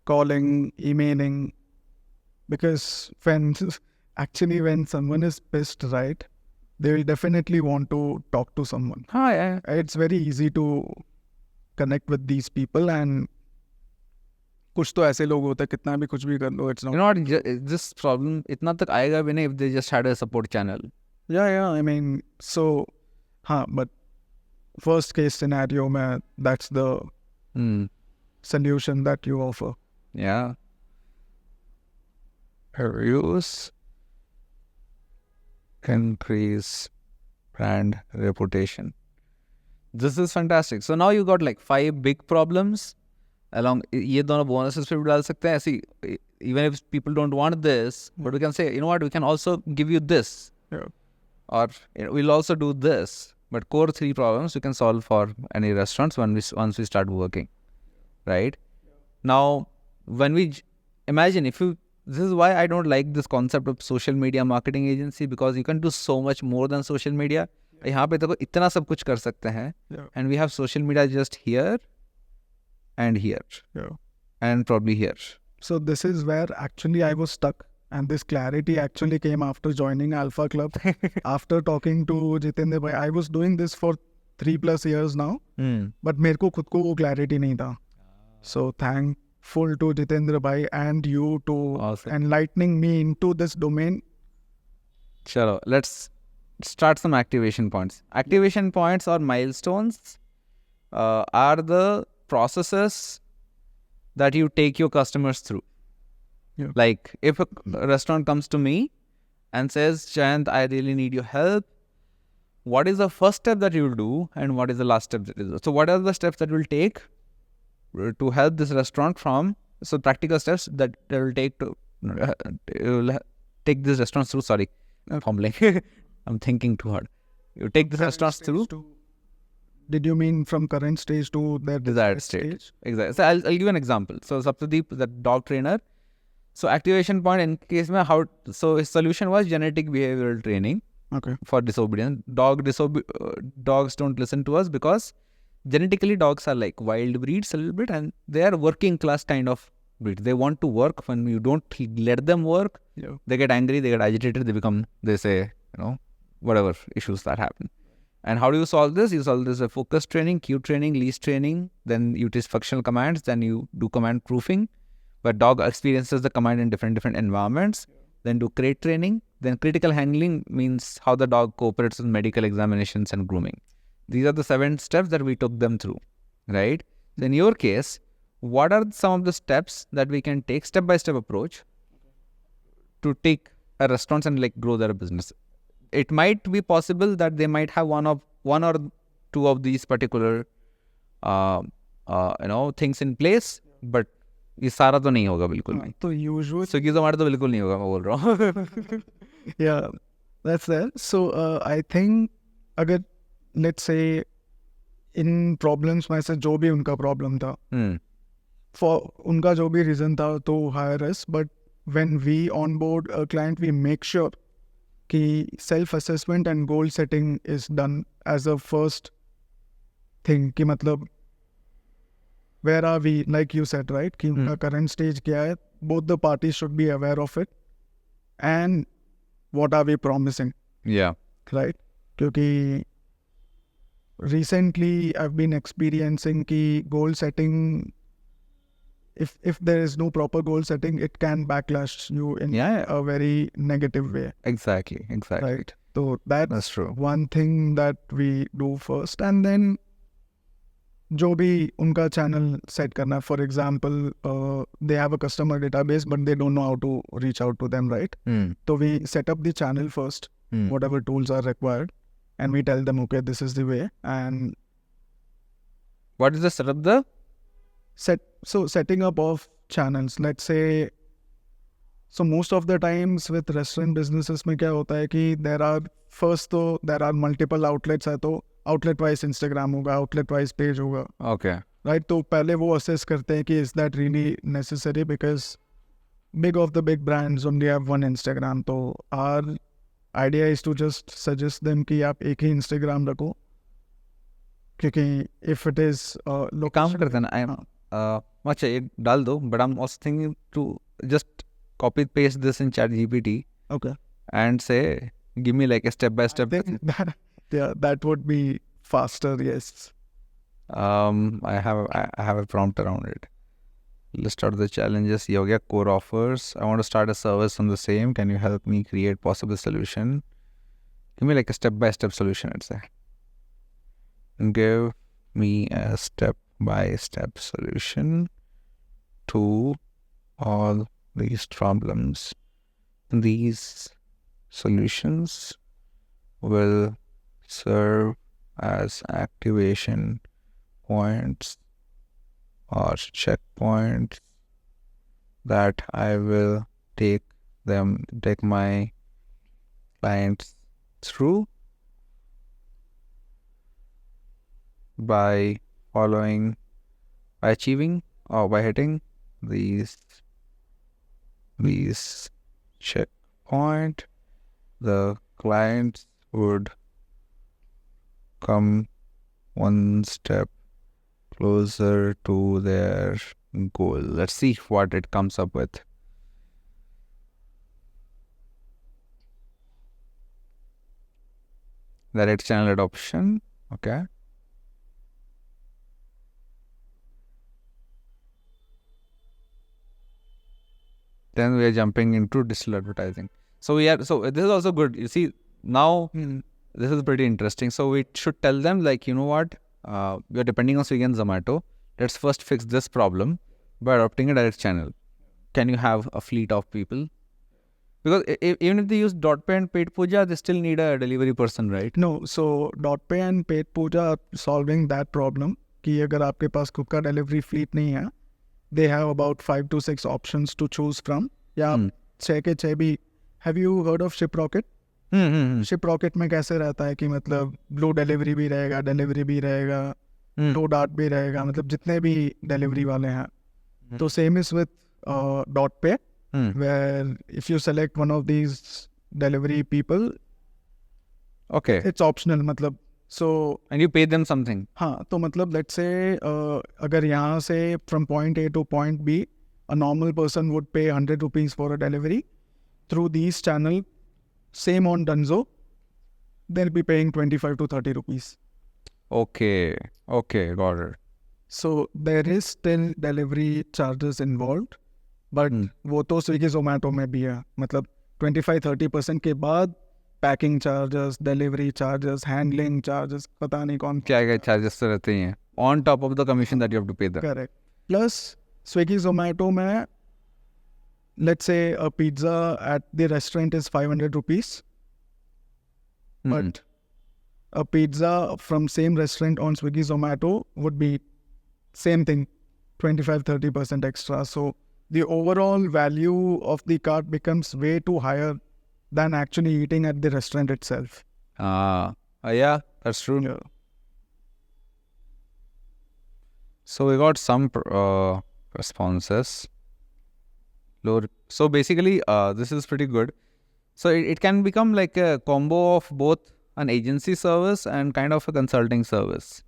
Calling, emailing, because when someone is pissed, right, they will definitely want to talk to someone. yeah. It's very easy to connect with these people, and कुछ तो ऐसे लोग होते हैं कितना भी कुछ भी कर लो, it's not. You know what? This problem इतना तक आएगा भी नहीं if they just had a support channel. Yeah. I mean, so, but first case scenario, man, that's the solution that you offer. Yeah. Reviews increase brand reputation. This is fantastic. So now you got like 5 big problems. Along ये दोनों bonuses पे भी डाल सकते हैं ऐसी, even if people don't want this, but we can say, you know what, we can also give you this. Yeah. Or we'll also do this. But core 3 problems we can solve for any restaurants once we start working, right? Now, when we imagine this is why I don't like this concept of social media marketing agency, because you can do so much more than social media. यहाँ पे देखो इतना सब कुछ कर सकते हैं, and we have social media just here and here, and probably here. So this is where actually I was stuck, and this clarity actually came after joining Alpha Club. After talking to Jitendra bhai, I was doing this for 3+ years now, but मेरे को खुद को वो clarity नहीं था. So thankful to Jitendra bhai and you to enlightening me into this domain. Chalo, let's start some activation points. Activation points or milestones are the processes that you take your customers through. Yeah. Like if a restaurant comes to me and says, Jayant, I really need your help, what is the first step that you will do and what is the last step that you do? So what are the steps that will take to help this restaurant from, so practical steps that they will take to take this restaurant through, sorry, fumbling. I'm thinking too hard. You take this restaurant through. Did you mean from current stage to their desired stage? Exactly. So I'll give you an example. So Saptadeep, the dog trainer. So activation point in case mein so his solution was genetic behavioral training. Okay. For disobedience. Dogs don't listen to us because genetically dogs are like wild breeds a little bit, and they are working class kind of breed. They want to work. When you don't let them work, they get angry, they get agitated, they say, whatever issues that happen. And how do you solve this? You solve this with focus training, cue training, leash training, then you use functional commands, then you do command proofing, where dog experiences the command in different environments, then do crate training, then critical handling means how the dog cooperates with medical examinations and grooming. These are the 7 steps that we took them through, right? So in your case, what are some of the steps that we can take, step-by-step approach, to take a restaurant and like grow their business? It might be possible that they might have one or two of these particular things in place, but ये सारा तो नहीं होगा बिल्कुल नहीं. तो usually Swiggy Zomato तो बिल्कुल नहीं होगा, मैं बोल रहा हूँ. Yeah, that's there. So I think अगर let's say in problems में से जो भी उनका problem था, for उनका जो भी reason था to hire us, but when we onboard a client, we make sure कि self-assessment and goal setting is done as a first thing. कि मतलब where are we, like you said, right? कि उनका current stage क्या है? Both the parties should be aware of it. And what are we promising? Yeah. Right? क्योंकि recently I've been experiencing कि goal setting if there is no proper goal setting, it can backlash you in a very negative way. Exactly. Right. So that's true. one thing that we do first, and then जो भी उनका channel set करना, for example, they have a customer database but they don't know how to reach out to them, right? So we set up the channel first, whatever tools are required, and we tell them, okay, this is the way. And what is the setup? Setting up of channels, let's say, so most of the times with restaurant businesses में क्या होता है कि there are multiple outlets है, तो outlet wise Instagram होगा, outlet wise page होगा. Okay. Right, तो पहले वो assess करते हैं कि is that really necessary, because big of the big brands only have one Instagram. तो our idea is to just suggest them कि आप एक ही Instagram रखो, क्योंकि if it is काम करते हैं ना, अच्छा ये डाल दो, but I'm also thinking to just copy paste this in ChatGPT. Okay. And say, give me like a step by step. That would be faster. Yes. I have a prompt around it. List out the challenges. Yoga core offers. I want to start a service on the same. Can you help me create possible solution? Give me like a step by step solution. I'd say. Give me a step by step solution to all these problems. These solutions will serve as activation points or checkpoints that I will take my clients through by achieving or by hitting these checkpoint. The clients would come one step closer to their goal. Let's see what it comes up with. Direct channel adoption. Okay. Then we are jumping into digital advertising. So this is also good. You see, now this is pretty interesting. So we should tell them, like, you know what, we are depending on Swiggy and Zomato. Let's first fix this problem by adopting a direct channel. Can you have a fleet of people? Because even if they use DotPay and Paid Puja, they still need a delivery person, right? No, so DotPay and Paid Puja are solving that problem. कि अगर आपके पास खुद का delivery fleet नहीं है, they have about 5 to 6 options to choose from. या 6 के 6 भी. Have you heard of ShipRocket? ShipRocket में कैसे रहता है कि मतलब Blue Delivery भी रहेगा, Delivery भी रहेगा, DoDart भी रहेगा, मतलब जितने भी delivery वाले हैं. तो same is with DotPay, where if you select one of these delivery people, okay, it's optional, मतलब. So and you pay them something. हाँ, तो मतलब let's say अगर यहाँ से from point A to point B, a normal person would pay 100 rupees for a delivery. Through these channel, same on Dunzo, they'll be paying 25 to 30 rupees. Okay, got it. So there is still delivery charges involved, but वो तो Swiggy Zomato में भी है. मतलब 25-30% के बाद packing charges, delivery charges, handling charges, पता नहीं कौन क्या चार्जेस तो रहते हैं on top of the commission that you have to pay them. Correct. Plus Swiggy Zomato में let's say a pizza at the restaurant is 500 rupees, but a pizza from same restaurant on Swiggy Zomato would be same thing, 25-30% extra. So the overall value of the cart becomes way too higher than actually eating at the restaurant itself. Yeah, that's true. Yeah. So we got some responses. So basically, this is pretty good. So it can become like a combo of both an agency service and kind of a consulting service.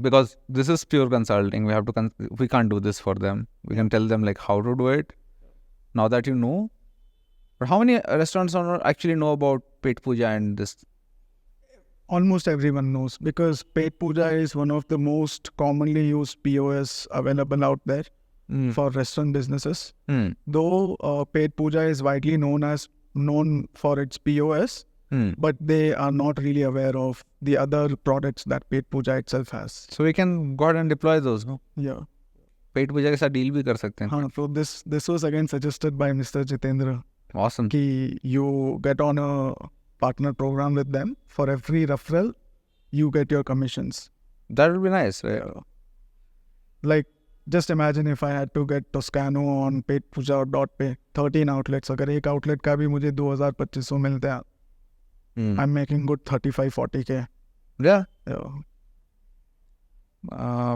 Because this is pure consulting. We can't do this for them. We can tell them like how to do it. Now that you know. But how many restaurants actually know about Paid Puja and this? Almost everyone knows, because Paid Puja is one of the most commonly used POS available out there. for restaurant businesses. Hmm. Though paid puja is widely known for its POS, but they are not really aware of the other products that paid puja itself has. So we can go ahead and deploy those, no? Yeah. पेट पूजा के साथ deal भी कर सकते हैं. हाँ, so this was again suggested by Mr. Jitendra. Awesome. कि you get on a partner program with them. For every referral, you get your commissions. That would be nice, right? Yeah. Like, just imagine if I had to get Toscano on paid puja or dot pay, 13 outlets. अगर एक outlet का भी मुझे 2,000-2,500 मिलते हैं, I'm making good 35-40K. Yeah. Yeah.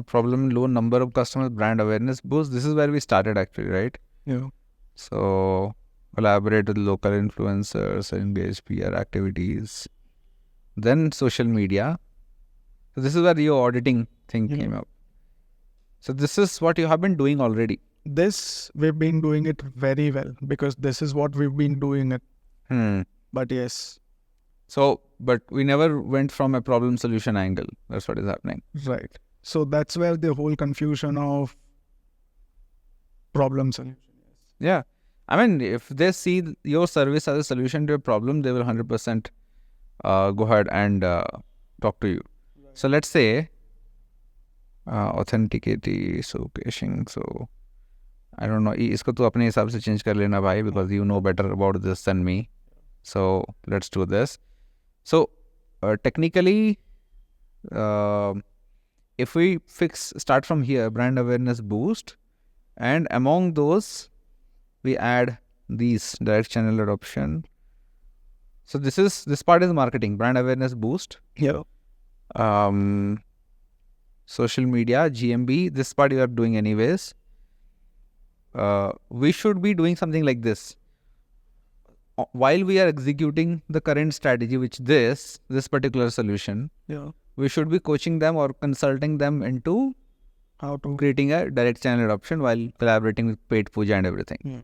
Problem low number of customers, brand awareness boost. This is where we started actually, right? Yeah. So collaborate with local influencers, engage PR activities. Then social media. So this is where your auditing thing came up. So this is what you have been doing already. This, we've been doing it very well because this is what we've been doing it. But yes. So, but we never went from a problem solution angle. That's what is happening. Right. So that's where the whole confusion of problem solution is. Yeah. I mean, if they see your service as a solution to a problem, they will 100% go ahead and talk to you. Right. So let's say authenticity, so caching. So I don't know. इसको तो अपने हिसाब से change कर लेना भाई, because you know better about this than me. So let's do this. So technically, if we start from here, brand awareness boost, and among those, we add these direct channel adoption. So this part is marketing, brand awareness boost. Yeah. Social media, GMB, this part you are doing anyways. We should be doing something like this. While we are executing the current strategy, which this particular solution, we should be coaching them or consulting them into how to creating a direct channel adoption while collaborating with paid puja and everything.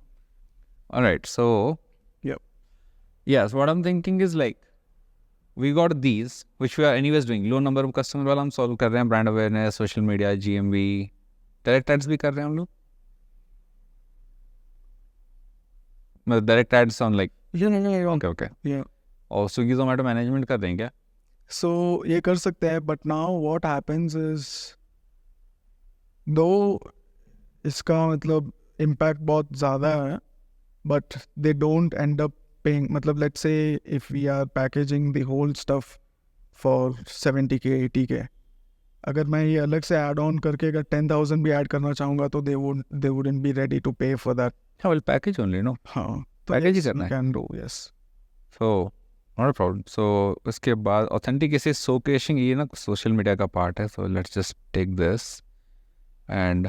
All right. So, so what I'm thinking is like, we got these, which we are anyways doing. Low number of customers वाला हम solve कर रहे हैं, brand awareness, social media, GMB, direct ads भी कर रहे हैं हम लोग. Direct ads on like okay. Yeah. और Swiggy Zomato management कर दें क्या? So ये कर सकते हैं, but now what happens is, though इसका मतलब impact बहुत ज़्यादा है, but they don't end up paying. मतलब let's say if we are packaging the whole stuff for 70K, 80K, अगर मैं ये अलग से add on करके अगर 10,000 भी add करना चाहूँगा तो they wouldn't be ready to pay for that. Well, package only, no? हाँ, package ही करना है. Can do, yes. So not a problem. So उसके बाद authenticity, showcasing ये ना social media का part है. So let's just take this and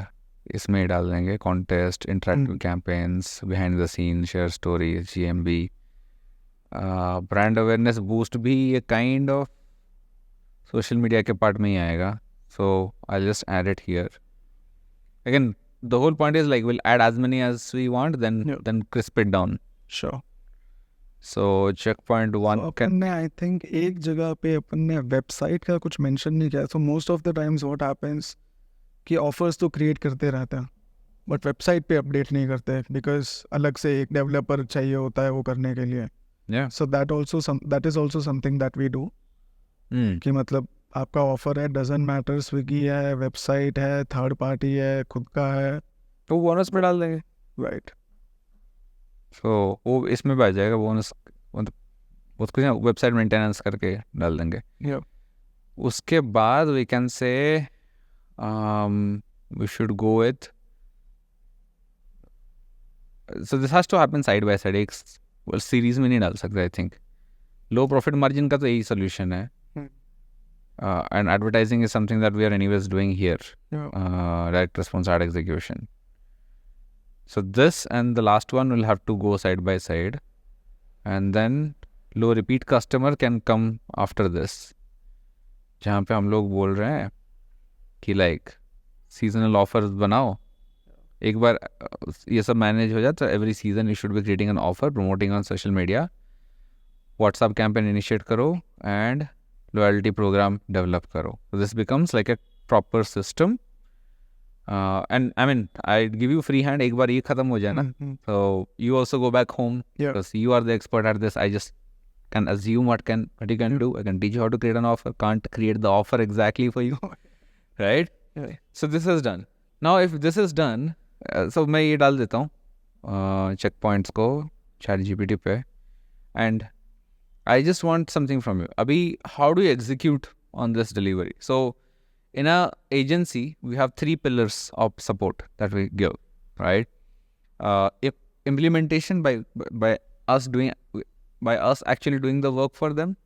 इसमें डाल देंगे contest, interactive campaigns, behind the scenes, share stories, GMB, brand awareness boost भी ये kind of social media के part में ही आएगा. So I'll just add it here. Again, the whole point is like we'll add as many as we want, then crisp it down. Sure. So checkpoint one. So अपन ने I think एक जगह पे अपन ने website का कुछ mention नहीं किया. So most of the times what happens कि offers तो create करते रहते हैं, but website पे update नहीं करते because अलग से एक developer चाहिए होता है वो करने के लिए. Yeah. So that is also something that we do. कि मतलब आपका ऑफर है, doesn't matter स्विगी है, वेबसाइट है, थर्ड पार्टी है, खुद का है, तो बोनस में डाल देंगे. राइट. सो वो इसमें भी आ जाएगा बोनस, मतलब बहुत कुछ वेबसाइट मेंटेनेंस करके डाल देंगे. उसके बाद we can say we should go with, so this has to happen side by side. एक सीरीज में नहीं डाल सकते. I think low profit margin का तो यही सोल्यूशन है. And advertising is something that we are anyways doing here. Direct response ad execution. So this and the last one will have to go side by side, and then low repeat customer can come after this, जहाँ पे हम लोग बोल रहे हैं कि like seasonal offers बनाओ. एक बार ये सब मैनेज हो जाए तो every season you should be creating an offer, promoting on social media, WhatsApp campaign initiate करो and loyalty program develop karo. So this becomes like a proper system And I mean, I give you free hand. एक बार ये खत्म हो जाए ना, so you also go back home because you are the expert at this. I just can assume what you can do. I can teach you how to create an offer. Can't create the offer exactly for you, right? So this is done. Now if this is done, so मैं ये डाल देता हूँ check points को ChatGPT पे, and I just want something from you. Abhi, how do you execute on this delivery? So in a agency, we have 3 pillars of support that we give, right? If implementation by us actually doing the work for them,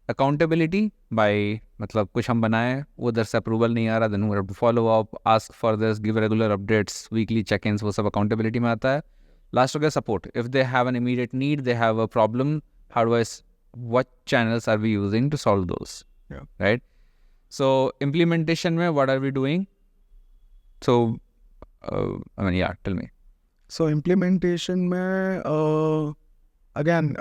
accountability by मतलब कुछ हम बनाए वो उधर से approval नहीं आ रहा, then we have to follow up, ask for this, give regular updates, weekly check-ins, वो सब accountability में आता है. Last हो गया support. If they have an immediate need, they have a problem, what channels are we using to solve those? Right? So implementation mein, what are we doing? So I mean, yeah, tell me. So implementation mein, again,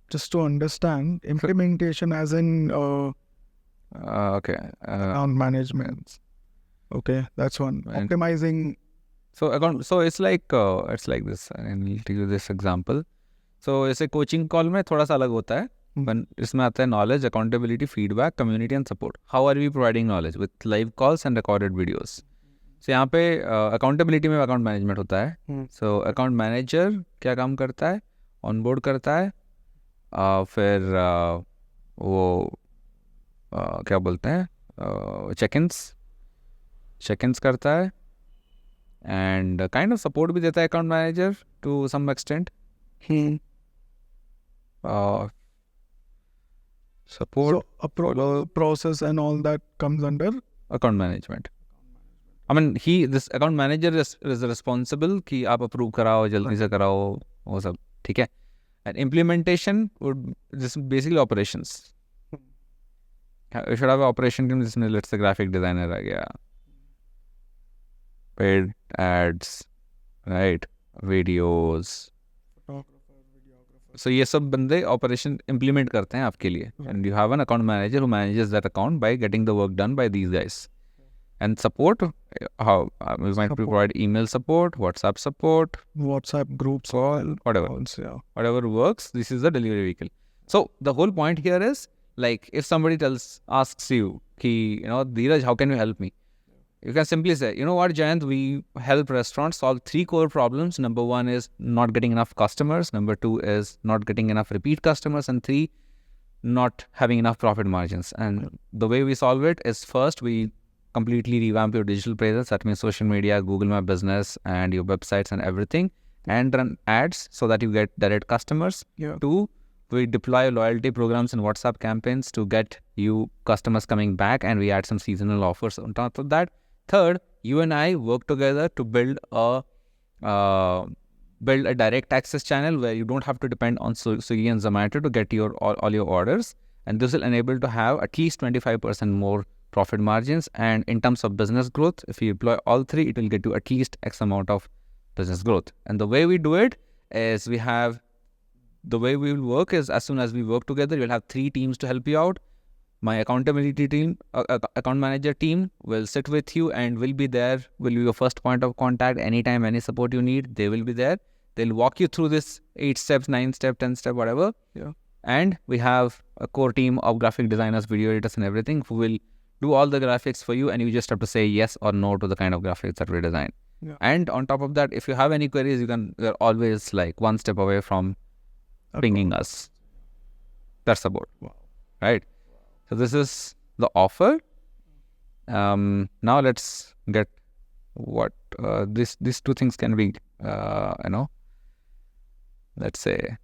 just to understand, implementation as in okay, account management. Okay, that's one. And Optimizing. so it's like this. And I'll give you this example. So ऐसे coaching call में थोड़ा सा अलग होता है. But इसमें आता है knowledge, accountability, feedback, community and support. How are we providing knowledge? With live calls and recorded videos. So यहाँ पे accountability में account management होता है. So account manager क्या काम करता है? Onboard करता है. फिर वो क्या बोलते हैं? check-ins करता है. And kind of support भी देता है account manager to some extent. Support. So a process and all that comes under account management. I mean, this account manager is responsible कि आप approve कराओ, जल्दी से कराओ, वो सब, ठीक है? And implementation would this basically operations. You should have an operation team. जिसमें let's say graphic designer आ गया, paid ads, right? Videos. So ये सब बंदे operation implement करते हैं आपके लिए. And you have an account manager who manages that account by getting the work done by these guys. And support, how we might provide email support, WhatsApp support, WhatsApp groups, all whatever. Whatever works, this is the delivery vehicle. So the whole point here is, like, if somebody asks you, Dhiraj, how can you help me? You can simply say, you know what, Jayant, we help restaurants solve 3 core problems. Number 1 is not getting enough customers. Number 2 is not getting enough repeat customers. And 3, not having enough profit margins. And the way we solve it is, first, we completely revamp your digital presence. That means social media, Google My Business, and your websites and everything. And run ads so that you get direct customers. 2, we deploy loyalty programs and WhatsApp campaigns to get you customers coming back. And we add some seasonal offers on top of that. 3rd, you and I work together to build a direct access channel where you don't have to depend on Swiggy and Zomato to get all your orders. And this will enable to have at least 25% more profit margins. And in terms of business growth, if you deploy all 3, it will get you at least X amount of business growth. And the way we do it is the way we will work is, as soon as we work together, you'll have 3 teams to help you out. My accountability team, account manager team will sit with you and will be there, will be your first point of contact. Anytime, any support you need, they will be there. They'll walk you through this 8 steps, 9 steps, 10 steps, whatever. And we have a core team of graphic designers, video editors and everything who will do all the graphics for you. And you just have to say yes or no to the kind of graphics that we design. And on top of that, if you have any queries, you're always like 1 step away from pinging us. That's about. Right? So this is the offer. Now let's get what these 2 things can be, let's say,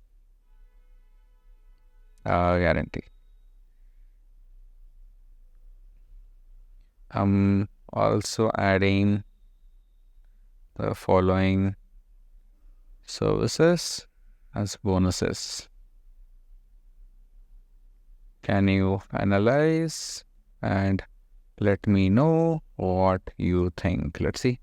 guarantee. Also adding the following services as bonuses. Can you analyze and let me know what you think? Let's see.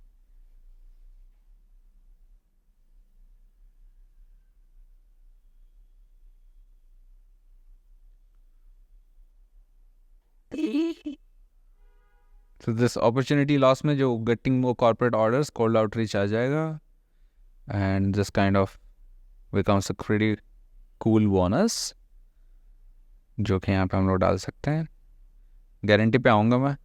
So this opportunity loss में जो getting more corporate orders, cold outreach आ जाएगा, and this kind of becomes a pretty cool bonus जो कि यहाँ पे हम लोग डाल सकते हैं. गारंटी पे आऊँगा मैं.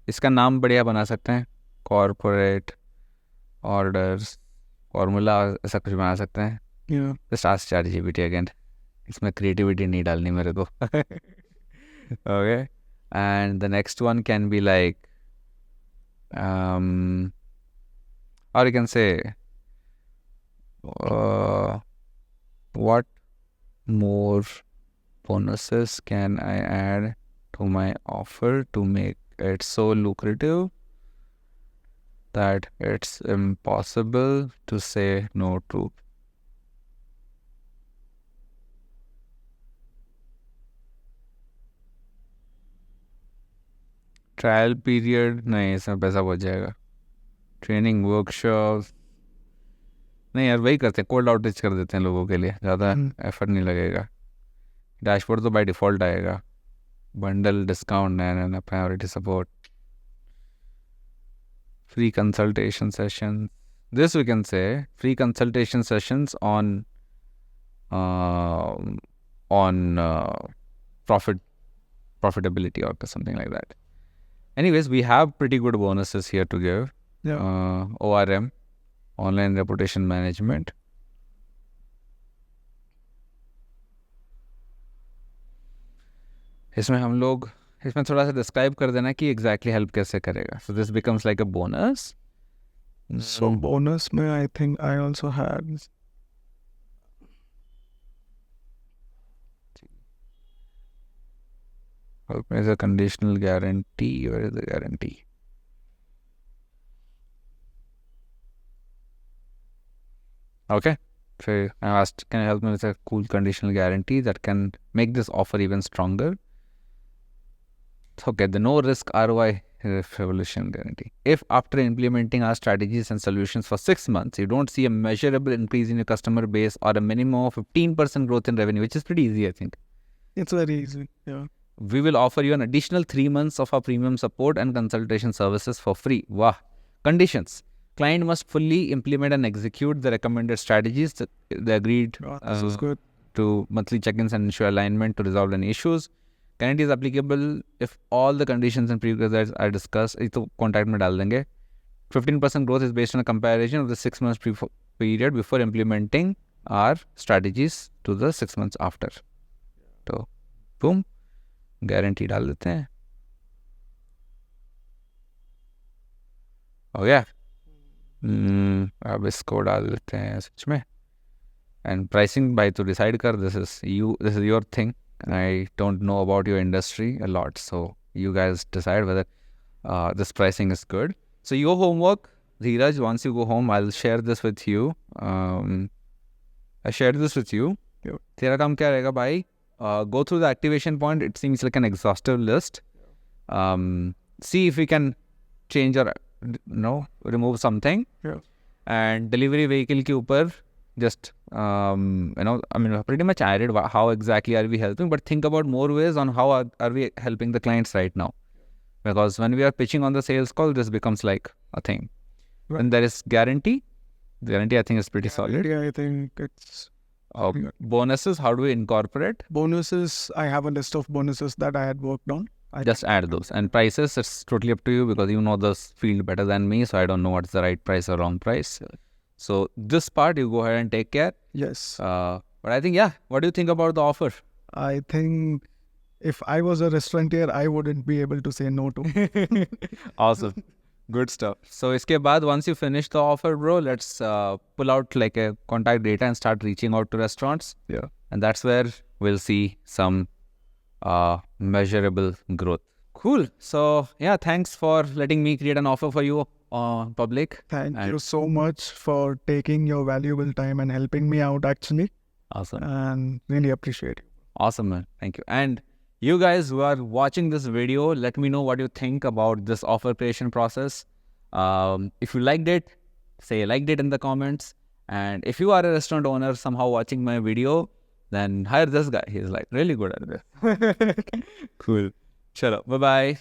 इसका नाम बढ़िया बना सकते हैं, कॉर्पोरेट ऑर्डर्स फॉर्मूला, ऐसा कुछ बना सकते हैं. Just ask ChatGPT again. इसमें क्रिएटिविटी नहीं डालनी मेरे को. Okay, and the next one can be like or you can say what more bonuses can I add to my offer to make it so lucrative that it's impossible to say no to. Trial period नहीं, इसमें पैसा बच जाएगा. Training workshop नहीं यार, वही करते हैं, कोल्ड आउटरीच कर देते हैं लोगों के लिए, ज़्यादा एफर्ट नहीं लगेगा. डैशबोर्ड तो बाय डिफ़ॉल्ट आएगा. Bundle discount and priority support, free consultation session. This we can say free consultation sessions on profitability or something like that. Anyways, we have pretty good bonuses here to give. ORM, online reputation management. इसमें हम लोग इसमें थोड़ा सा describe कर देना कि exactly help कैसे करेगा. So this becomes like a bonus. So bonus में I think I also had help is a conditional guarantee. Where is the guarantee? Okay. So I asked, can you help me with a cool conditional guarantee that can make this offer even stronger? Okay, the no risk ROI revolution guarantee. If after implementing our strategies and solutions for 6 months, you don't see a measurable increase in your customer base or a minimum of 15% growth in revenue, which is pretty easy, I think. It's very easy, yeah. We will offer you an additional 3 months of our premium support and consultation services for free. Wow. Conditions. Client must fully implement and execute the recommended strategies, the agreed This is good. to monthly check-ins and ensure alignment to resolve any issues. Guarantee is applicable if all the conditions and prerequisites are discussed. ये तो contract में डाल देंगे. 15% growth is based on a comparison of the 6 months period before implementing our strategies to the 6 months after. So, boom. Guarantee डाल देते हैं. हो गया. अब इसको डाल देते हैं सच में. एंड प्राइसिंग भाई तो डिसाइड कर. This is your thing. I don't know about your industry a lot, so you guys decide whether this pricing is good. So your homework, Dhiraj, once you go home, I'll share this with you. I shared this with you. तेरा काम क्या रहेगा भाई? Go through the activation point. It seems like an exhaustive list. See if we can change or remove something. And delivery vehicle के ऊपर just pretty much added how exactly are we helping, but think about more ways on how are we helping the clients right now, because when we are pitching on the sales call, this becomes like a thing. When there is guarantee I think is pretty solid. I think it's bonuses, how do we incorporate bonuses? I have a list of bonuses that I had worked on. Just add those. And prices, it's totally up to you, because you know this field better than me, so I don't know what's the right price or wrong price. So this part, you go ahead and take care. Yes. But I think, what do you think about the offer? I think if I was a restaurateur, I wouldn't be able to say no to. Awesome. Good stuff. So iske baad, once you finish the offer, bro, let's pull out like a contact data and start reaching out to restaurants. Yeah. And that's where we'll see some measurable growth. Cool. So thanks for letting me create an offer for you, public. Thank you so much for taking your valuable time and helping me out, actually. Awesome. And really appreciate it. Awesome, man. Thank you. And you guys who are watching this video, let me know what you think about this offer creation process. If you liked it, say liked it in the comments. And if you are a restaurant owner somehow watching my video, then hire this guy. He's like really good at this. Cool. Chalo. Bye bye.